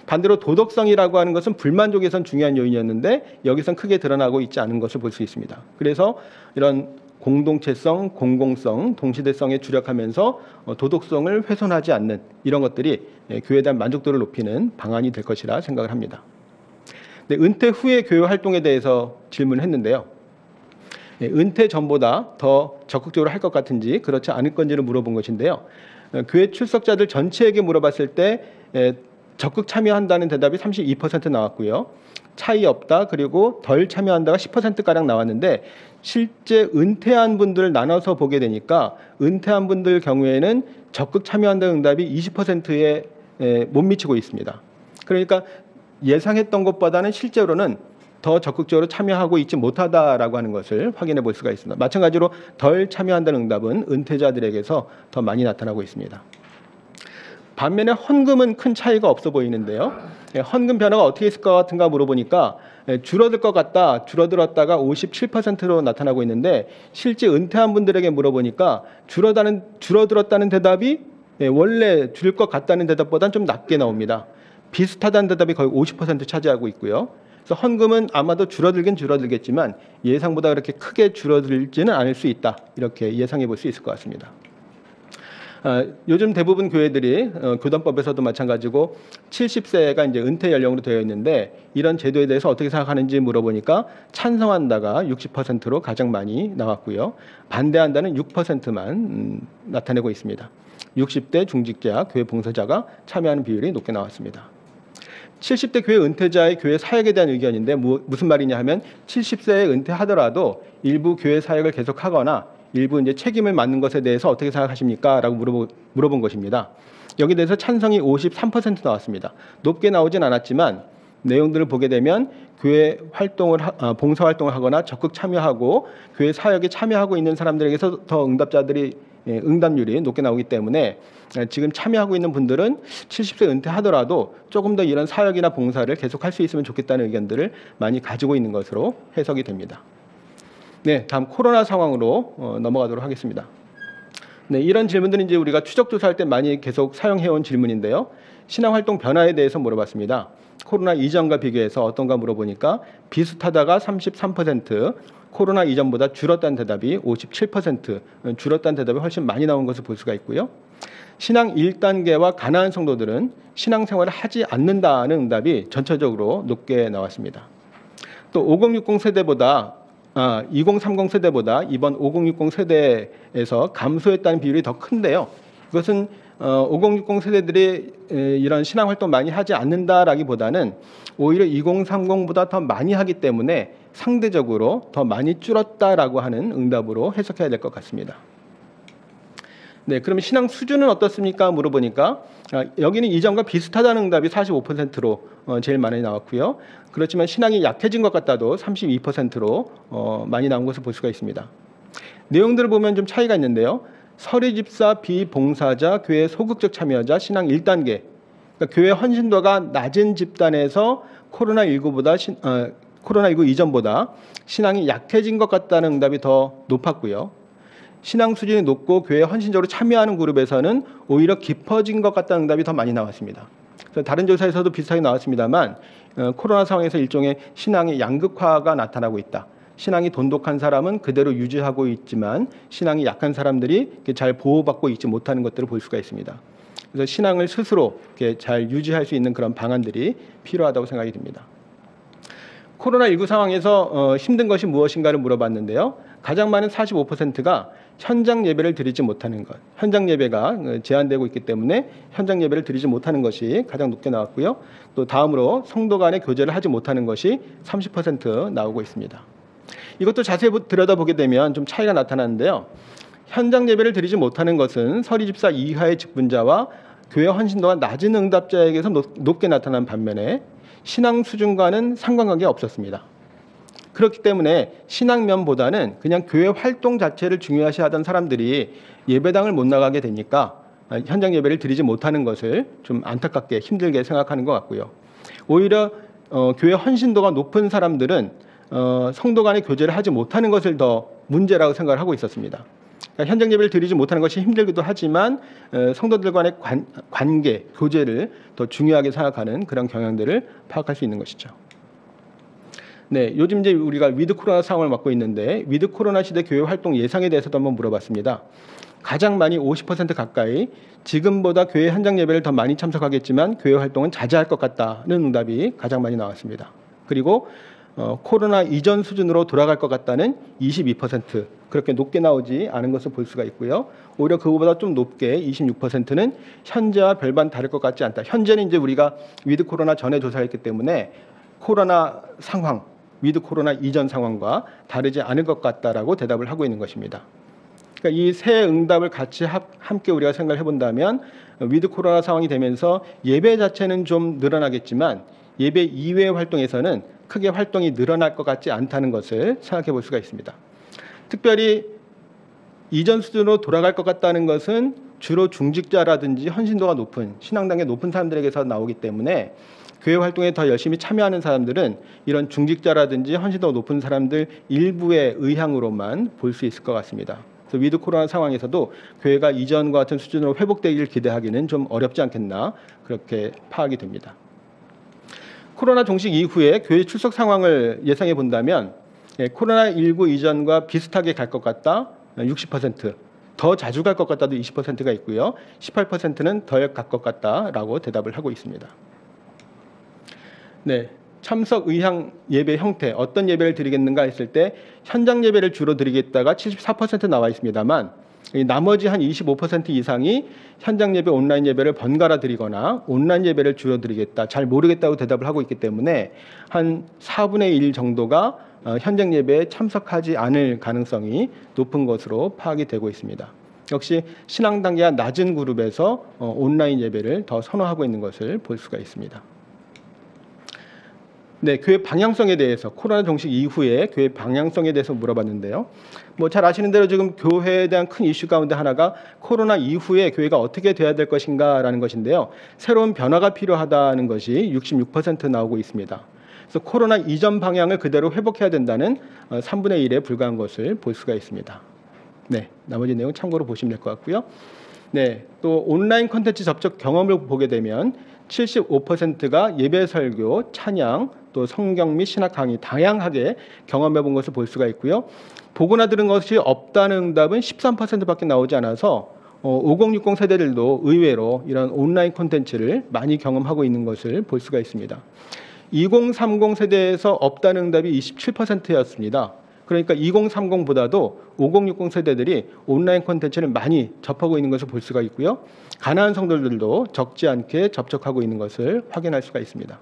반대로 도덕성이라고 하는 것은 불만족에선 중요한 요인이었는데 여기선 크게 드러나고 있지 않은 것을 볼 수 있습니다. 그래서 이런 공동체성, 공공성, 동시대성에 주력하면서 도덕성을 훼손하지 않는 이런 것들이 교회에 대한 만족도를 높이는 방안이 될 것이라 생각을 합니다. 네, 은퇴 후의 교회 활동에 대해서 질문을 했는데요. 은퇴 전보다 더 적극적으로 할 것 같은지 그렇지 않을 건지를 물어본 것인데요. 교회 출석자들 전체에게 물어봤을 때 적극 참여한다는 대답이 32% 나왔고요. 차이 없다 그리고 덜 참여한다가 10%가량 나왔는데 실제 은퇴한 분들을 나눠서 보게 되니까 은퇴한 분들 경우에는 적극 참여한다는 응답이 20%에 못 미치고 있습니다. 그러니까 예상했던 것보다는 실제로는 더 적극적으로 참여하고 있지 못하다라고 하는 것을 확인해 볼 수가 있습니다. 마찬가지로 덜 참여한다는 응답은 은퇴자들에게서 더 많이 나타나고 있습니다. 반면에 헌금은 큰 차이가 없어 보이는데요. 헌금 변화가 어떻게 있을 것 같은가 물어보니까 줄어들 것 같다, 줄어들었다가 57%로 나타나고 있는데 실제 은퇴한 분들에게 물어보니까 줄어들었다는 대답이 원래 줄 것 같다는 대답보다는 좀 낮게 나옵니다. 비슷하다는 대답이 거의 50% 차지하고 있고요. 그래서 헌금은 아마도 줄어들긴 줄어들겠지만 예상보다 그렇게 크게 줄어들지는 않을 수 있다. 이렇게 예상해 볼 수 있을 것 같습니다. 요즘 대부분 교회들이 교단법에서도 마찬가지고 70세가 이제 은퇴 연령으로 되어 있는데 이런 제도에 대해서 어떻게 생각하는지 물어보니까 찬성한다가 60%로 가장 많이 나왔고요. 반대한다는 6%만 나타내고 있습니다. 60대 중직자, 교회 봉사자가 참여하는 비율이 높게 나왔습니다. 70대 교회 은퇴자의 교회 사역에 대한 의견인데 무슨 말이냐 하면 70세에 은퇴하더라도 일부 교회 사역을 계속하거나 일부 이제 책임을 맡는 것에 대해서 어떻게 생각하십니까? 라고 물어본 것입니다. 여기에 대해서 찬성이 53% 나왔습니다. 높게 나오진 않았지만 내용들을 보게 되면 교회 봉사 활동을 하거나 적극 참여하고 교회 사역에 참여하고 있는 사람들에게서 더 응답률이 높게 나오기 때문에 지금 참여하고 있는 분들은 70세 은퇴하더라도 조금 더 이런 사역이나 봉사를 계속할 수 있으면 좋겠다는 의견들을 많이 가지고 있는 것으로 해석이 됩니다. 네, 다음 코로나 상황으로 넘어가도록 하겠습니다. 네, 이런 질문들은 이제 우리가 추적 조사할 때 많이 계속 사용해온 질문인데요. 신앙활동 변화에 대해서 물어봤습니다. 코로나 이전과 비교해서 어떤가 물어보니까 비슷하다가 33%, 코로나 이전보다 줄었다는 대답이 57%, 줄었다는 대답이 훨씬 많이 나온 것을 볼 수가 있고요. 신앙 1단계와 가난한 성도들은 신앙생활을 하지 않는다는 응답이 전체적으로 높게 나왔습니다. 또 5060 세대보다 2030 세대보다 이번 5060 세대에서 감소했다는 비율이 더 큰데요. 그것은 5060 세대들이 이런 신앙활동 많이 하지 않는다라기보다는 오히려 2030보다 더 많이 하기 때문에 상대적으로 더 많이 줄었다라고 하는 응답으로 해석해야 될 것 같습니다. 네, 그럼 신앙 수준은 어떻습니까? 물어보니까 여기는 이전과 비슷하다는 응답이 45%로 제일 많이 나왔고요. 그렇지만 신앙이 약해진 것 같다도 32%로 많이 나온 것을 볼 수가 있습니다. 내용들을 보면 좀 차이가 있는데요. 서리집사, 비봉사자, 교회 소극적 참여자, 신앙 1단계. 그러니까 교회 헌신도가 낮은 집단에서 코로나19 이전보다 신앙이 약해진 것 같다는 응답이 더 높았고요. 신앙 수준이 높고 교회에 헌신적으로 참여하는 그룹에서는 오히려 깊어진 것 같다는 응답이 더 많이 나왔습니다. 그래서 다른 조사에서도 비슷하게 나왔습니다만 코로나 상황에서 일종의 신앙의 양극화가 나타나고 있다. 신앙이 돈독한 사람은 그대로 유지하고 있지만 신앙이 약한 사람들이 잘 보호받고 있지 못하는 것들을 볼 수가 있습니다. 그래서 신앙을 스스로 이렇게 잘 유지할 수 있는 그런 방안들이 필요하다고 생각이 듭니다. 코로나19 상황에서 힘든 것이 무엇인가를 물어봤는데요. 가장 많은 45%가 현장 예배를 드리지 못하는 것. 현장 예배가 제한되고 있기 때문에 현장 예배를 드리지 못하는 것이 가장 높게 나왔고요. 또 다음으로 성도 간의 교제를 하지 못하는 것이 30% 나오고 있습니다. 이것도 자세히 들여다보게 되면 좀 차이가 나타나는데요. 현장 예배를 드리지 못하는 것은 서리집사 이하의 직분자와 교회 헌신도가 낮은 응답자에게서 높게 나타난 반면에 신앙 수준과는 상관관계가 없었습니다. 그렇기 때문에 신앙면보다는 그냥 교회 활동 자체를 중요시하던 사람들이 예배당을 못 나가게 되니까 현장 예배를 드리지 못하는 것을 좀 안타깝게 힘들게 생각하는 것 같고요. 오히려 교회 헌신도가 높은 사람들은 성도 간의 교제를 하지 못하는 것을 더 문제라고 생각을 하고 있었습니다. 그러니까 현장 예배를 드리지 못하는 것이 힘들기도 하지만 성도들 간의 관계, 교제를 더 중요하게 생각하는 그런 경향들을 파악할 수 있는 것이죠. 네, 요즘 이제 우리가 위드 코로나 상황을 맞고 있는데 위드 코로나 시대 교회 활동 예상에 대해서도 한번 물어봤습니다. 가장 많이 50% 가까이 지금보다 교회 현장 예배를 더 많이 참석하겠지만 교회 활동은 자제할 것 같다는 응답이 가장 많이 나왔습니다. 그리고 코로나 이전 수준으로 돌아갈 것 같다는 22%, 그렇게 높게 나오지 않은 것을 볼 수가 있고요. 오히려 그거보다 좀 높게 26%는 현재와 별반 다를 것 같지 않다. 현재는 이제 우리가 위드 코로나 전에 조사했기 때문에 코로나 상황, 위드 코로나 이전 상황과 다르지 않을 것 같다라고 대답을 하고 있는 것입니다. 그러니까 이 세 응답을 같이 함께 우리가 생각을 해본다면 위드 코로나 상황이 되면서 예배 자체는 좀 늘어나겠지만 예배 이외의 활동에서는 크게 활동이 늘어날 것 같지 않다는 것을 생각해 볼 수가 있습니다. 특별히 이전 수준으로 돌아갈 것 같다는 것은 주로 중직자라든지 헌신도가 높은 신앙당의 높은 사람들에게서 나오기 때문에 교회 활동에 더 열심히 참여하는 사람들은 이런 중직자라든지 헌신도가 높은 사람들 일부의 의향으로만 볼 수 있을 것 같습니다. 그래서 위드 코로나 상황에서도 교회가 이전과 같은 수준으로 회복되기를 기대하기는 좀 어렵지 않겠나 그렇게 파악이 됩니다. 코로나 종식 이후에 교회 출석 상황을 예상해 본다면 코로나19 이전과 비슷하게 갈 것 같다 60%, 더 자주 갈 것 같다도 20%가 있고요. 18%는 덜 갈 것 같다라고 대답을 하고 있습니다. 네, 참석 의향 예배 형태, 어떤 예배를 드리겠는가 했을 때 현장 예배를 주로 드리겠다가 74% 나와 있습니다만 나머지 한 25% 이상이 현장 예배, 온라인 예배를 번갈아 드리거나 온라인 예배를 주로 드리겠다, 잘 모르겠다고 대답을 하고 있기 때문에 한 4분의 1 정도가 현장 예배에 참석하지 않을 가능성이 높은 것으로 파악이 되고 있습니다. 역시 신앙 단계가 낮은 그룹에서 온라인 예배를 더 선호하고 있는 것을 볼 수가 있습니다. 네, 교회 방향성에 대해서 코로나 종식 이후에 교회 방향성에 대해서 물어봤는데요. 뭐 잘 아시는 대로 지금 교회에 대한 큰 이슈 가운데 하나가 코로나 이후에 교회가 어떻게 돼야 될 것인가라는 것인데요. 새로운 변화가 필요하다는 것이 66% 나오고 있습니다. 그래서 코로나 이전 방향을 그대로 회복해야 된다는 3분의 1에 불과한 것을 볼 수가 있습니다. 네, 나머지 내용 참고로 보시면 될 것 같고요. 네, 또 온라인 콘텐츠 접촉 경험을 보게 되면 75%가 예배 설교, 찬양, 또 성경 및 신학 강의 다양하게 경험해 본 것을 볼 수가 있고요. 보거나 들은 것이 없다는 응답은 13%밖에 나오지 않아서 5060 세대들도 의외로 이런 온라인 콘텐츠를 많이 경험하고 있는 것을 볼 수가 있습니다. 2030 세대에서 없다는 응답이 27%였습니다. 그러니까 2030보다도 5060 세대들이 온라인 콘텐츠를 많이 접하고 있는 것을 볼 수가 있고요. 가난한 성도들도 적지 않게 접촉하고 있는 것을 확인할 수가 있습니다.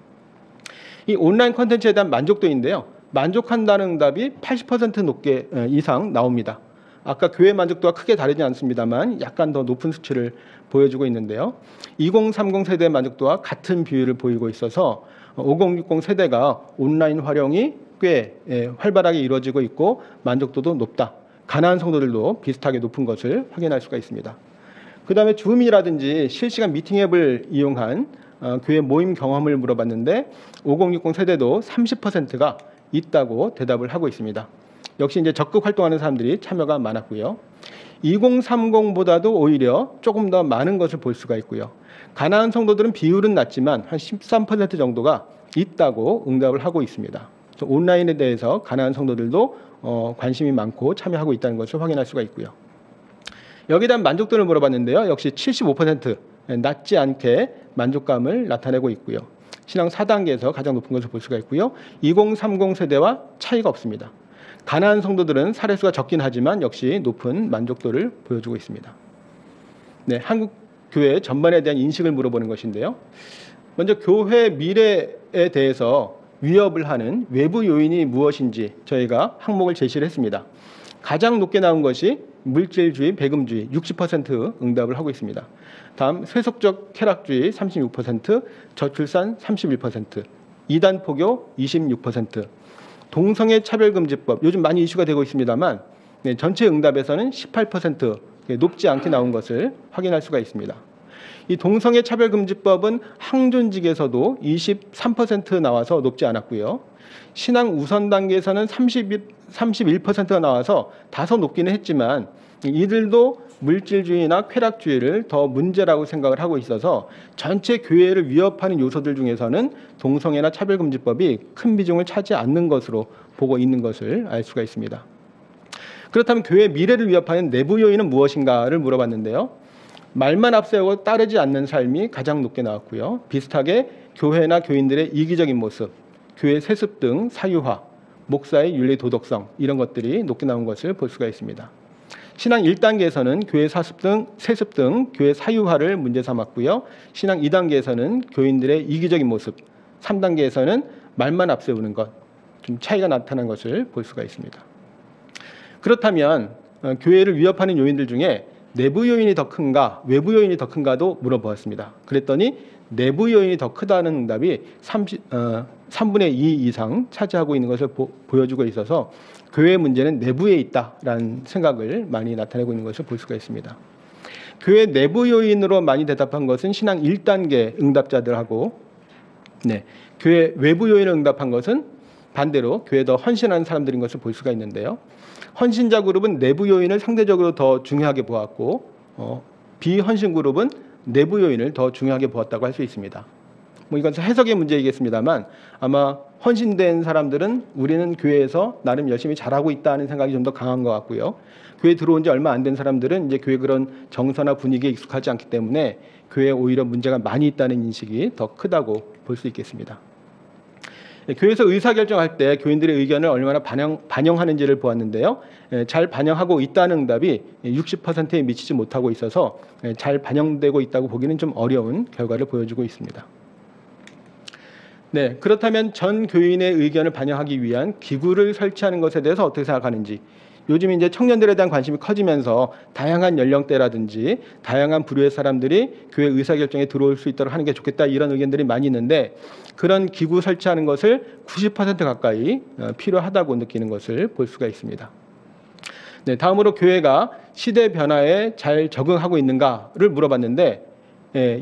이 온라인 콘텐츠에 대한 만족도인데요. 만족한다는 응답이 80% 높게 이상 나옵니다. 아까 교회 만족도가 크게 다르지 않습니다만 약간 더 높은 수치를 보여주고 있는데요. 2030 세대의 만족도와 같은 비율을 보이고 있어서 5060 세대가 온라인 활용이 꽤 활발하게 이루어지고 있고 만족도도 높다. 가난한 성도들도 비슷하게 높은 것을 확인할 수가 있습니다. 그 다음에 줌이라든지 실시간 미팅 앱을 이용한 교회 모임 경험을 물어봤는데 5060 세대도 30%가 있다고 대답을 하고 있습니다. 역시 이제 적극 활동하는 사람들이 참여가 많았고요. 2030보다도 오히려 조금 더 많은 것을 볼 수가 있고요. 가난한 성도들은 비율은 낮지만 한 13% 정도가 있다고 응답을 하고 있습니다. 온라인에 대해서 가난한 성도들도 관심이 많고 참여하고 있다는 것을 확인할 수가 있고요. 여기에 대한 만족도를 물어봤는데요. 역시 75% 낮지 않게 만족감을 나타내고 있고요. 신앙 4단계에서 가장 높은 것을 볼 수가 있고요. 2030 세대와 차이가 없습니다. 가난한 성도들은 사례수가 적긴 하지만 역시 높은 만족도를 보여주고 있습니다. 네, 한국 교회 전반에 대한 인식을 물어보는 것인데요. 먼저 교회 미래에 대해서 위협을 하는 외부 요인이 무엇인지 저희가 항목을 제시를 했습니다. 가장 높게 나온 것이 물질주의, 배금주의 60% 응답을 하고 있습니다. 다음 세속적 쾌락주의 36%, 저출산 31%, 이단포교 26%, 동성애 차별금지법 요즘 많이 이슈가 되고 있습니다만 네, 전체 응답에서는 18% 높지 않게 나온 것을 확인할 수가 있습니다. 이 동성애 차별금지법은 항존직에서도 23% 나와서 높지 않았고요. 신앙 우선 단계에서는 31%가 나와서 다소 높기는 했지만 이들도 물질주의나 쾌락주의를 더 문제라고 생각을 하고 있어서 전체 교회를 위협하는 요소들 중에서는 동성애나 차별금지법이 큰 비중을 차지 않는 것으로 보고 있는 것을 알 수가 있습니다. 그렇다면 교회의 미래를 위협하는 내부 요인은 무엇인가를 물어봤는데요. 말만 앞세우고 따르지 않는 삶이 가장 높게 나왔고요. 비슷하게 교회나 교인들의 이기적인 모습, 교회 세습 등 사유화, 목사의 윤리 도덕성 이런 것들이 높게 나온 것을 볼 수가 있습니다. 신앙 1단계에서는 교회 세습 등 교회 사유화를 문제 삼았고요. 신앙 2단계에서는 교인들의 이기적인 모습, 3단계에서는 말만 앞세우는 것, 좀 차이가 나타난 것을 볼 수가 있습니다. 그렇다면 교회를 위협하는 요인들 중에 내부 요인이 더 큰가, 외부 요인이 더 큰가도 물어보았습니다. 그랬더니 내부 요인이 더 크다는 응답이 3분의 2 이상 차지하고 있는 것을 보여주고 있어서 교회의 문제는 내부에 있다라는 생각을 많이 나타내고 있는 것을 볼 수가 있습니다. 교회 내부 요인으로 많이 대답한 것은 신앙 1단계 응답자들하고 교회 외부 요인을 응답한 것은 반대로 교회에 더 헌신하는 사람들인 것을 볼 수가 있는데요. 헌신자 그룹은 내부 요인을 상대적으로 더 중요하게 보았고 비헌신 그룹은 내부 요인을 더 중요하게 보았다고 할 수 있습니다. 이건 해석의 문제이겠습니다만 아마 헌신된 사람들은 우리는 교회에서 나름 열심히 잘하고 있다는 생각이 좀 더 강한 것 같고요. 교회에 들어온 지 얼마 안 된 사람들은 이제 교회 그런 정서나 분위기에 익숙하지 않기 때문에 교회에 오히려 문제가 많이 있다는 인식이 더 크다고 볼 수 있겠습니다. 교회에서 의사결정할 때 교인들의 의견을 얼마나 반영하는지를 보았는데요. 잘 반영하고 있다는 응답이 60%에 미치지 못하고 있어서 잘 반영되고 있다고 보기는 좀 어려운 결과를 보여주고 있습니다. 그렇다면 전 교인의 의견을 반영하기 위한 기구를 설치하는 것에 대해서 어떻게 생각하는지, 요즘 이제 청년들에 대한 관심이 커지면서 다양한 연령대라든지 다양한 부류의 사람들이 교회 의사결정에 들어올 수 있도록 하는 게 좋겠다 이런 의견들이 많이 있는데 그런 기구 설치하는 것을 90% 가까이 필요하다고 느끼는 것을 볼 수가 있습니다. 다음으로 교회가 시대 변화에 잘 적응하고 있는가를 물어봤는데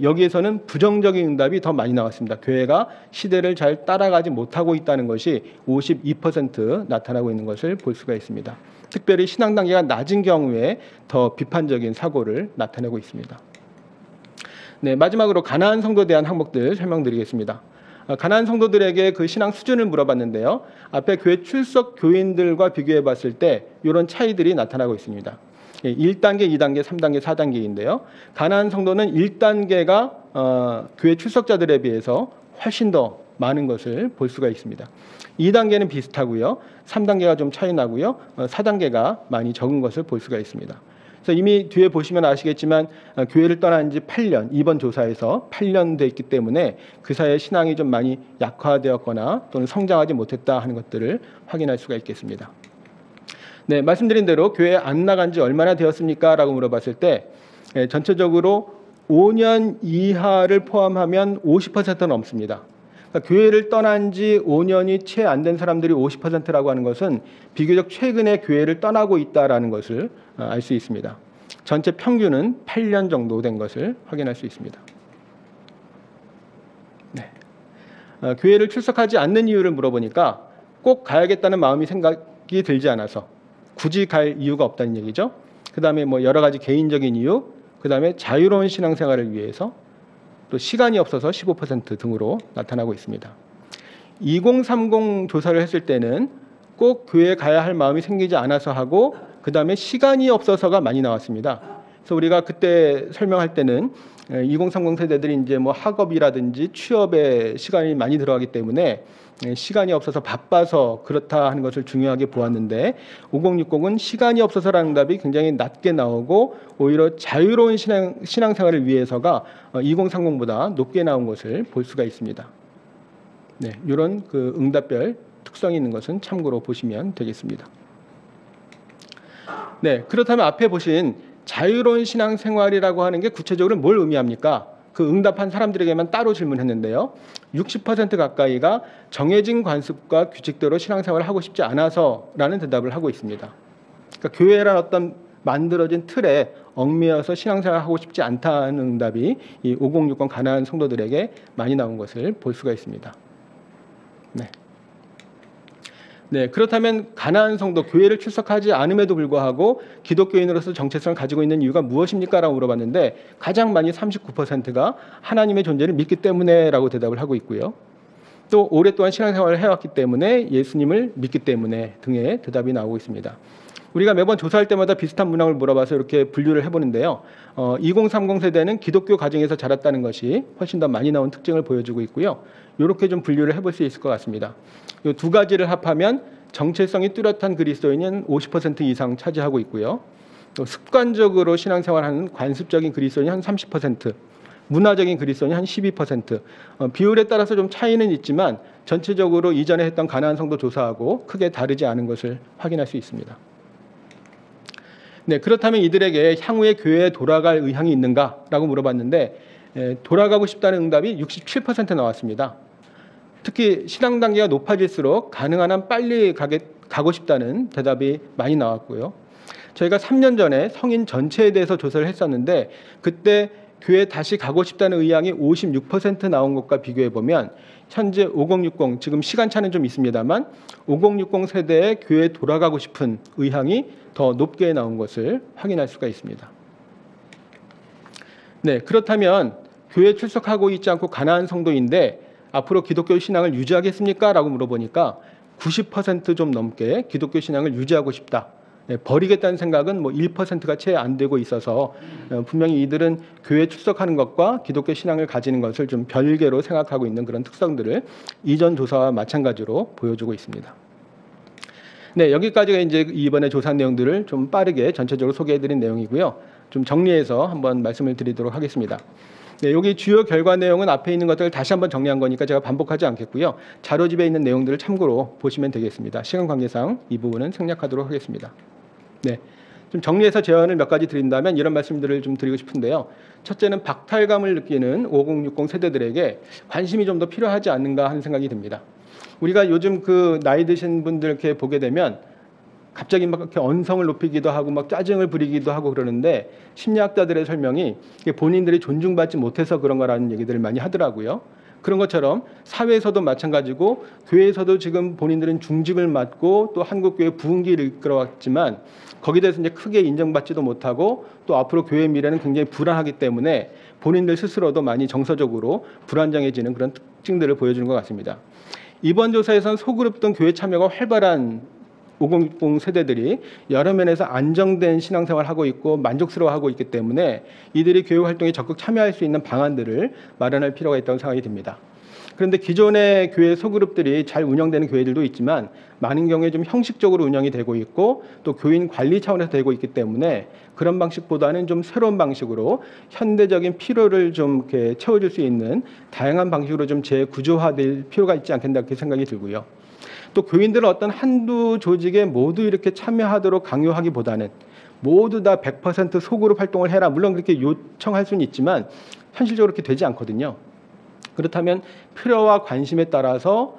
여기에서는 부정적인 응답이 더 많이 나왔습니다. 교회가 시대를 잘 따라가지 못하고 있다는 것이 52% 나타나고 있는 것을 볼 수가 있습니다. 특별히 신앙 단계가 낮은 경우에 더 비판적인 사고를 나타내고 있습니다. 마지막으로 가나안 성도에 대한 항목들 설명드리겠습니다. 가나안 성도들에게 그 신앙 수준을 물어봤는데요. 앞에 교회 출석 교인들과 비교해 봤을 때 이런 차이들이 나타나고 있습니다. 1단계, 2단계, 3단계, 4단계인데요. 가나안 성도는 1단계가 교회 출석자들에 비해서 훨씬 더 많은 것을 볼 수가 있습니다. 2단계는 비슷하고요. 3단계가 좀 차이 나고요. 4단계가 많이 적은 것을 볼 수가 있습니다. 그래서 이미 뒤에 보시면 아시겠지만 교회를 떠난 지 8년, 이번 조사에서 8년 돼 있기 때문에 그 사이에 신앙이 좀 많이 약화되었거나 또는 성장하지 못했다 하는 것들을 확인할 수가 있겠습니다. 말씀드린 대로 교회에 안 나간 지 얼마나 되었습니까? 라고 물어봤을 때 전체적으로 5년 이하를 포함하면 50% 넘습니다. 그러니까 교회를 떠난 지 5년이 채 안 된 사람들이 50%라고 하는 것은 비교적 최근에 교회를 떠나고 있다는 것을 알 수 있습니다. 전체 평균은 8년 정도 된 것을 확인할 수 있습니다. 교회를 출석하지 않는 이유를 물어보니까 꼭 가야겠다는 생각이 들지 않아서 굳이 갈 이유가 없다는 얘기죠. 그 다음에 여러 가지 개인적인 이유, 그 다음에 자유로운 신앙생활을 위해서, 또 시간이 없어서 15% 등으로 나타나고 있습니다. 2030 조사를 했을 때는 꼭 교회에 가야 할 마음이 생기지 않아서 하고 그 다음에 시간이 없어서가 많이 나왔습니다. 그래서 우리가 그때 설명할 때는 2030 세대들이 이제 학업이라든지 취업에 시간이 많이 들어가기 때문에 시간이 없어서 바빠서 그렇다 하는 것을 중요하게 보았는데 5060은 시간이 없어서라는 답이 굉장히 낮게 나오고 오히려 자유로운 신앙생활을 위해서가 2030보다 높게 나온 것을 볼 수가 있습니다. 이런 그 응답별 특성이 있는 것은 참고로 보시면 되겠습니다. 그렇다면 앞에 보신 자유로운 신앙생활이라고 하는 게 구체적으로 뭘 의미합니까? 그 응답한 사람들에게만 따로 질문했는데요. 60% 가까이가 정해진 관습과 규칙대로 신앙생활을 하고 싶지 않아서라는 대답을 하고 있습니다. 그러니까 교회란 어떤 만들어진 틀에 얽매여서 신앙생활을 하고 싶지 않다는 응답이 이 5060 가난한 성도들에게 많이 나온 것을 볼 수가 있습니다. 네, 그렇다면 가난한 성도, 교회를 출석하지 않음에도 불구하고 기독교인으로서 정체성을 가지고 있는 이유가 무엇입니까? 라고 물어봤는데 가장 많이 39%가 하나님의 존재를 믿기 때문에 라고 대답을 하고 있고요. 또 오랫동안 신앙생활을 해왔기 때문에, 예수님을 믿기 때문에 등의 대답이 나오고 있습니다. 우리가 매번 조사할 때마다 비슷한 문항을 물어봐서 이렇게 분류를 해보는데요. 2030 세대는 기독교 가정에서 자랐다는 것이 훨씬 더 많이 나온 특징을 보여주고 있고요. 이렇게 좀 분류를 해볼 수 있을 것 같습니다. 이 두 가지를 합하면 정체성이 뚜렷한 그리스도인은 50% 이상 차지하고 있고요. 또 습관적으로 신앙생활하는 관습적인 그리스도인이 한 30%, 문화적인 그리스도인이 한 12%, 비율에 따라서 좀 차이는 있지만 전체적으로 이전에 했던 가나안 성도 조사하고 크게 다르지 않은 것을 확인할 수 있습니다. 네, 그렇다면 이들에게 향후에 교회에 돌아갈 의향이 있는가라고 물어봤는데 돌아가고 싶다는 응답이 67% 나왔습니다. 특히 신앙 단계가 높아질수록 가능한 한 빨리 가고 싶다는 대답이 많이 나왔고요. 저희가 3년 전에 성인 전체에 대해서 조사를 했었는데 그때 교회 다시 가고 싶다는 의향이 56% 나온 것과 비교해 보면 현재 5060, 지금 시간차는 좀 있습니다만 5060 세대의 교회에 돌아가고 싶은 의향이 더 높게 나온 것을 확인할 수가 있습니다. 네, 그렇다면 교회에 출석하고 있지 않고 가난한 성도인데 앞으로 기독교 신앙을 유지하겠습니까? 라고 물어보니까 90% 좀 넘게 기독교 신앙을 유지하고 싶다. 버리겠다는 생각은 1%가 채 안 되고 있어서 분명히 이들은 교회에 출석하는 것과 기독교 신앙을 가지는 것을 좀 별개로 생각하고 있는 그런 특성들을 이전 조사와 마찬가지로 보여주고 있습니다. 네, 여기까지가 이제 이번에 조사 내용들을 좀 빠르게 전체적으로 소개해드린 내용이고요. 좀 정리해서 한번 말씀을 드리도록 하겠습니다. 네, 여기 주요 결과 내용은 앞에 있는 것들을 다시 한번 정리한 거니까 제가 반복하지 않겠고요. 자료집에 있는 내용들을 참고로 보시면 되겠습니다. 시간 관계상 이 부분은 생략하도록 하겠습니다. 네, 좀 정리해서 제안을 몇 가지 드린다면 이런 말씀들을 좀 드리고 싶은데요. 첫째는 박탈감을 느끼는 5060 세대들에게 관심이 좀 더 필요하지 않는가 하는 생각이 듭니다. 우리가 요즘 그 나이 드신 분들 이렇게 보게 되면 갑자기 막 이렇게 언성을 높이기도 하고 막 짜증을 부리기도 하고 그러는데 심리학자들의 설명이 본인들이 존중받지 못해서 그런 거라는 얘기들을 많이 하더라고요. 그런 것처럼 사회에서도 마찬가지고 교회에서도 지금 본인들은 중직을 맡고 또 한국교회 부흥기를 이끌어왔지만 거기에 대해서 이제 크게 인정받지도 못하고 또 앞으로 교회의 미래는 굉장히 불안하기 때문에 본인들 스스로도 많이 정서적으로 불안정해지는 그런 특징들을 보여주는 것 같습니다. 이번 조사에서는 소그룹 등 교회 참여가 활발한 5060 세대들이 여러 면에서 안정된 신앙생활을 하고 있고 만족스러워하고 있기 때문에 이들이 교회 활동에 적극 참여할 수 있는 방안들을 마련할 필요가 있다고 생각이 듭니다. 그런데 기존의 교회 소그룹들이 잘 운영되는 교회들도 있지만 많은 경우에 좀 형식적으로 운영이 되고 있고 또 교인 관리 차원에서 되고 있기 때문에 그런 방식보다는 좀 새로운 방식으로 현대적인 필요를 좀 이렇게 채워줄 수 있는 다양한 방식으로 좀 재구조화될 필요가 있지 않겠나 그렇게 생각이 들고요. 또 교인들은 어떤 한두 조직에 모두 이렇게 참여하도록 강요하기보다는 모두 다 100% 소그룹 활동을 해라. 물론 그렇게 요청할 수는 있지만 현실적으로 그렇게 되지 않거든요. 그렇다면 필요와 관심에 따라서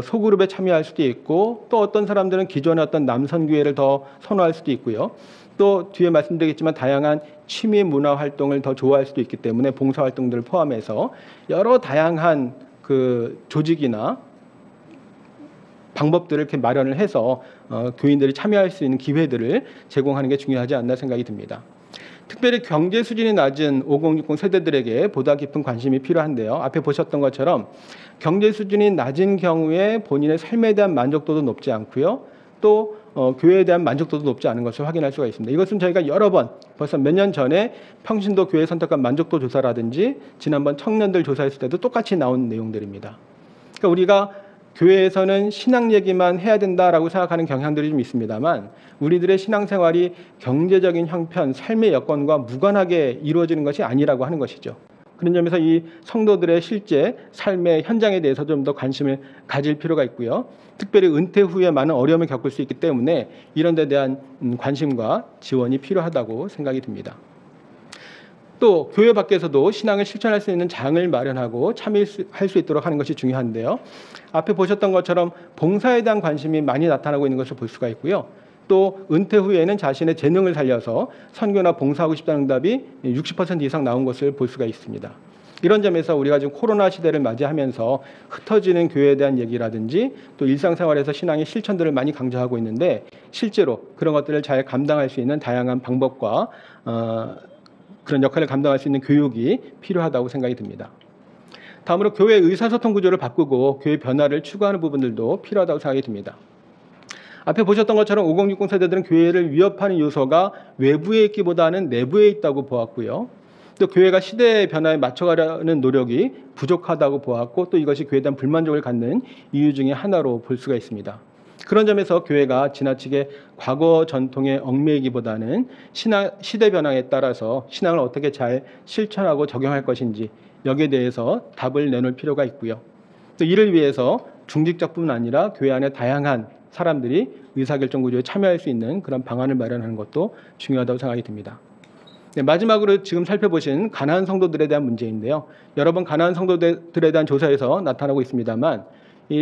소그룹에 참여할 수도 있고 또 어떤 사람들은 기존의 어떤 남선교회를 더 선호할 수도 있고요. 또 뒤에 말씀드리겠지만 다양한 취미 문화 활동을 더 좋아할 수도 있기 때문에 봉사활동들을 포함해서 여러 다양한 그 조직이나 방법들을 이렇게 마련을 해서 교인들이 참여할 수 있는 기회들을 제공하는 게 중요하지 않나 생각이 듭니다. 특별히 경제 수준이 낮은 5060 세대들에게 보다 깊은 관심이 필요한데요. 앞에 보셨던 것처럼 경제 수준이 낮은 경우에 본인의 삶에 대한 만족도도 높지 않고요. 또 교회에 대한 만족도도 높지 않은 것을 확인할 수가 있습니다. 이것은 저희가 여러 번 벌써 몇 년 전에 평신도 교회 선택관 만족도 조사라든지 지난번 청년들 조사했을 때도 똑같이 나온 내용들입니다. 그러니까 우리가 교회에서는 신앙 얘기만 해야 된다라고 생각하는 경향들이 좀 있습니다만 우리들의 신앙생활이 경제적인 형편, 삶의 여건과 무관하게 이루어지는 것이 아니라고 하는 것이죠. 그런 점에서 이 성도들의 실제 삶의 현장에 대해서 좀 더 관심을 가질 필요가 있고요. 특별히 은퇴 후에 많은 어려움을 겪을 수 있기 때문에 이런 데 대한 관심과 지원이 필요하다고 생각이 듭니다. 또 교회 밖에서도 신앙을 실천할 수 있는 장을 마련하고 참여할 수 있도록 하는 것이 중요한데요. 앞에 보셨던 것처럼 봉사에 대한 관심이 많이 나타나고 있는 것을 볼 수가 있고요. 또 은퇴 후에는 자신의 재능을 살려서 선교나 봉사하고 싶다는 응답이 60% 이상 나온 것을 볼 수가 있습니다. 이런 점에서 우리가 지금 코로나 시대를 맞이하면서 흩어지는 교회에 대한 얘기라든지 또 일상생활에서 신앙의 실천들을 많이 강조하고 있는데, 실제로 그런 것들을 잘 감당할 수 있는 다양한 방법과 그런 역할을 감당할 수 있는 교육이 필요하다고 생각이 듭니다. 다음으로 교회 의사소통 구조를 바꾸고 교회 변화를 추구하는 부분들도 필요하다고 생각이 듭니다. 앞에 보셨던 것처럼 5060 세대들은 교회를 위협하는 요소가 외부에 있기보다는 내부에 있다고 보았고요. 또 교회가 시대의 변화에 맞춰가려는 노력이 부족하다고 보았고, 또 이것이 교회에 대한 불만족을 갖는 이유 중에 하나로 볼 수가 있습니다. 그런 점에서 교회가 지나치게 과거 전통에 얽매이기보다는 시대 변화에 따라서 신앙을 어떻게 잘 실천하고 적용할 것인지, 여기에 대해서 답을 내놓을 필요가 있고요. 또 이를 위해서 중직자뿐 아니라 교회 안에 다양한 사람들이 의사결정 구조에 참여할 수 있는 그런 방안을 마련하는 것도 중요하다고 생각이 듭니다. 네, 마지막으로 지금 살펴보신 가나안 성도들에 대한 문제인데요. 여러 번 가나안 성도들에 대한 조사에서 나타나고 있습니다만,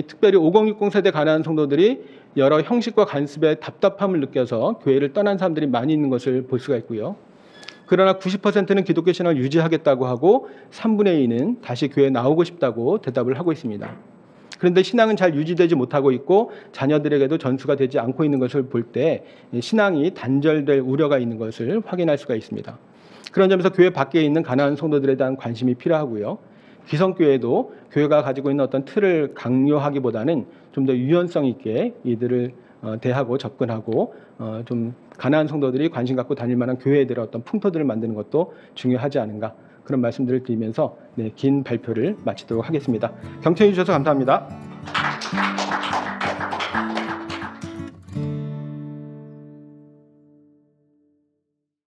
특별히 5060 세대 가나안 성도들이 여러 형식과 관습에 답답함을 느껴서 교회를 떠난 사람들이 많이 있는 것을 볼 수가 있고요. 그러나 90%는 기독교 신앙을 유지하겠다고 하고 3분의 2는 다시 교회에 나오고 싶다고 대답을 하고 있습니다. 그런데 신앙은 잘 유지되지 못하고 있고 자녀들에게도 전수가 되지 않고 있는 것을 볼 때 신앙이 단절될 우려가 있는 것을 확인할 수가 있습니다. 그런 점에서 교회 밖에 있는 가나안 성도들에 대한 관심이 필요하고요. 기성교회도 교회가 가지고 있는 어떤 틀을 강요하기보다는 좀 더 유연성 있게 이들을 대하고 접근하고 좀 가나안 성도들이 관심 갖고 다닐 만한 교회들의 어떤 풍토들을 만드는 것도 중요하지 않은가, 그런 말씀들을 드리면서 긴 발표를 마치도록 하겠습니다. 경청해 주셔서 감사합니다.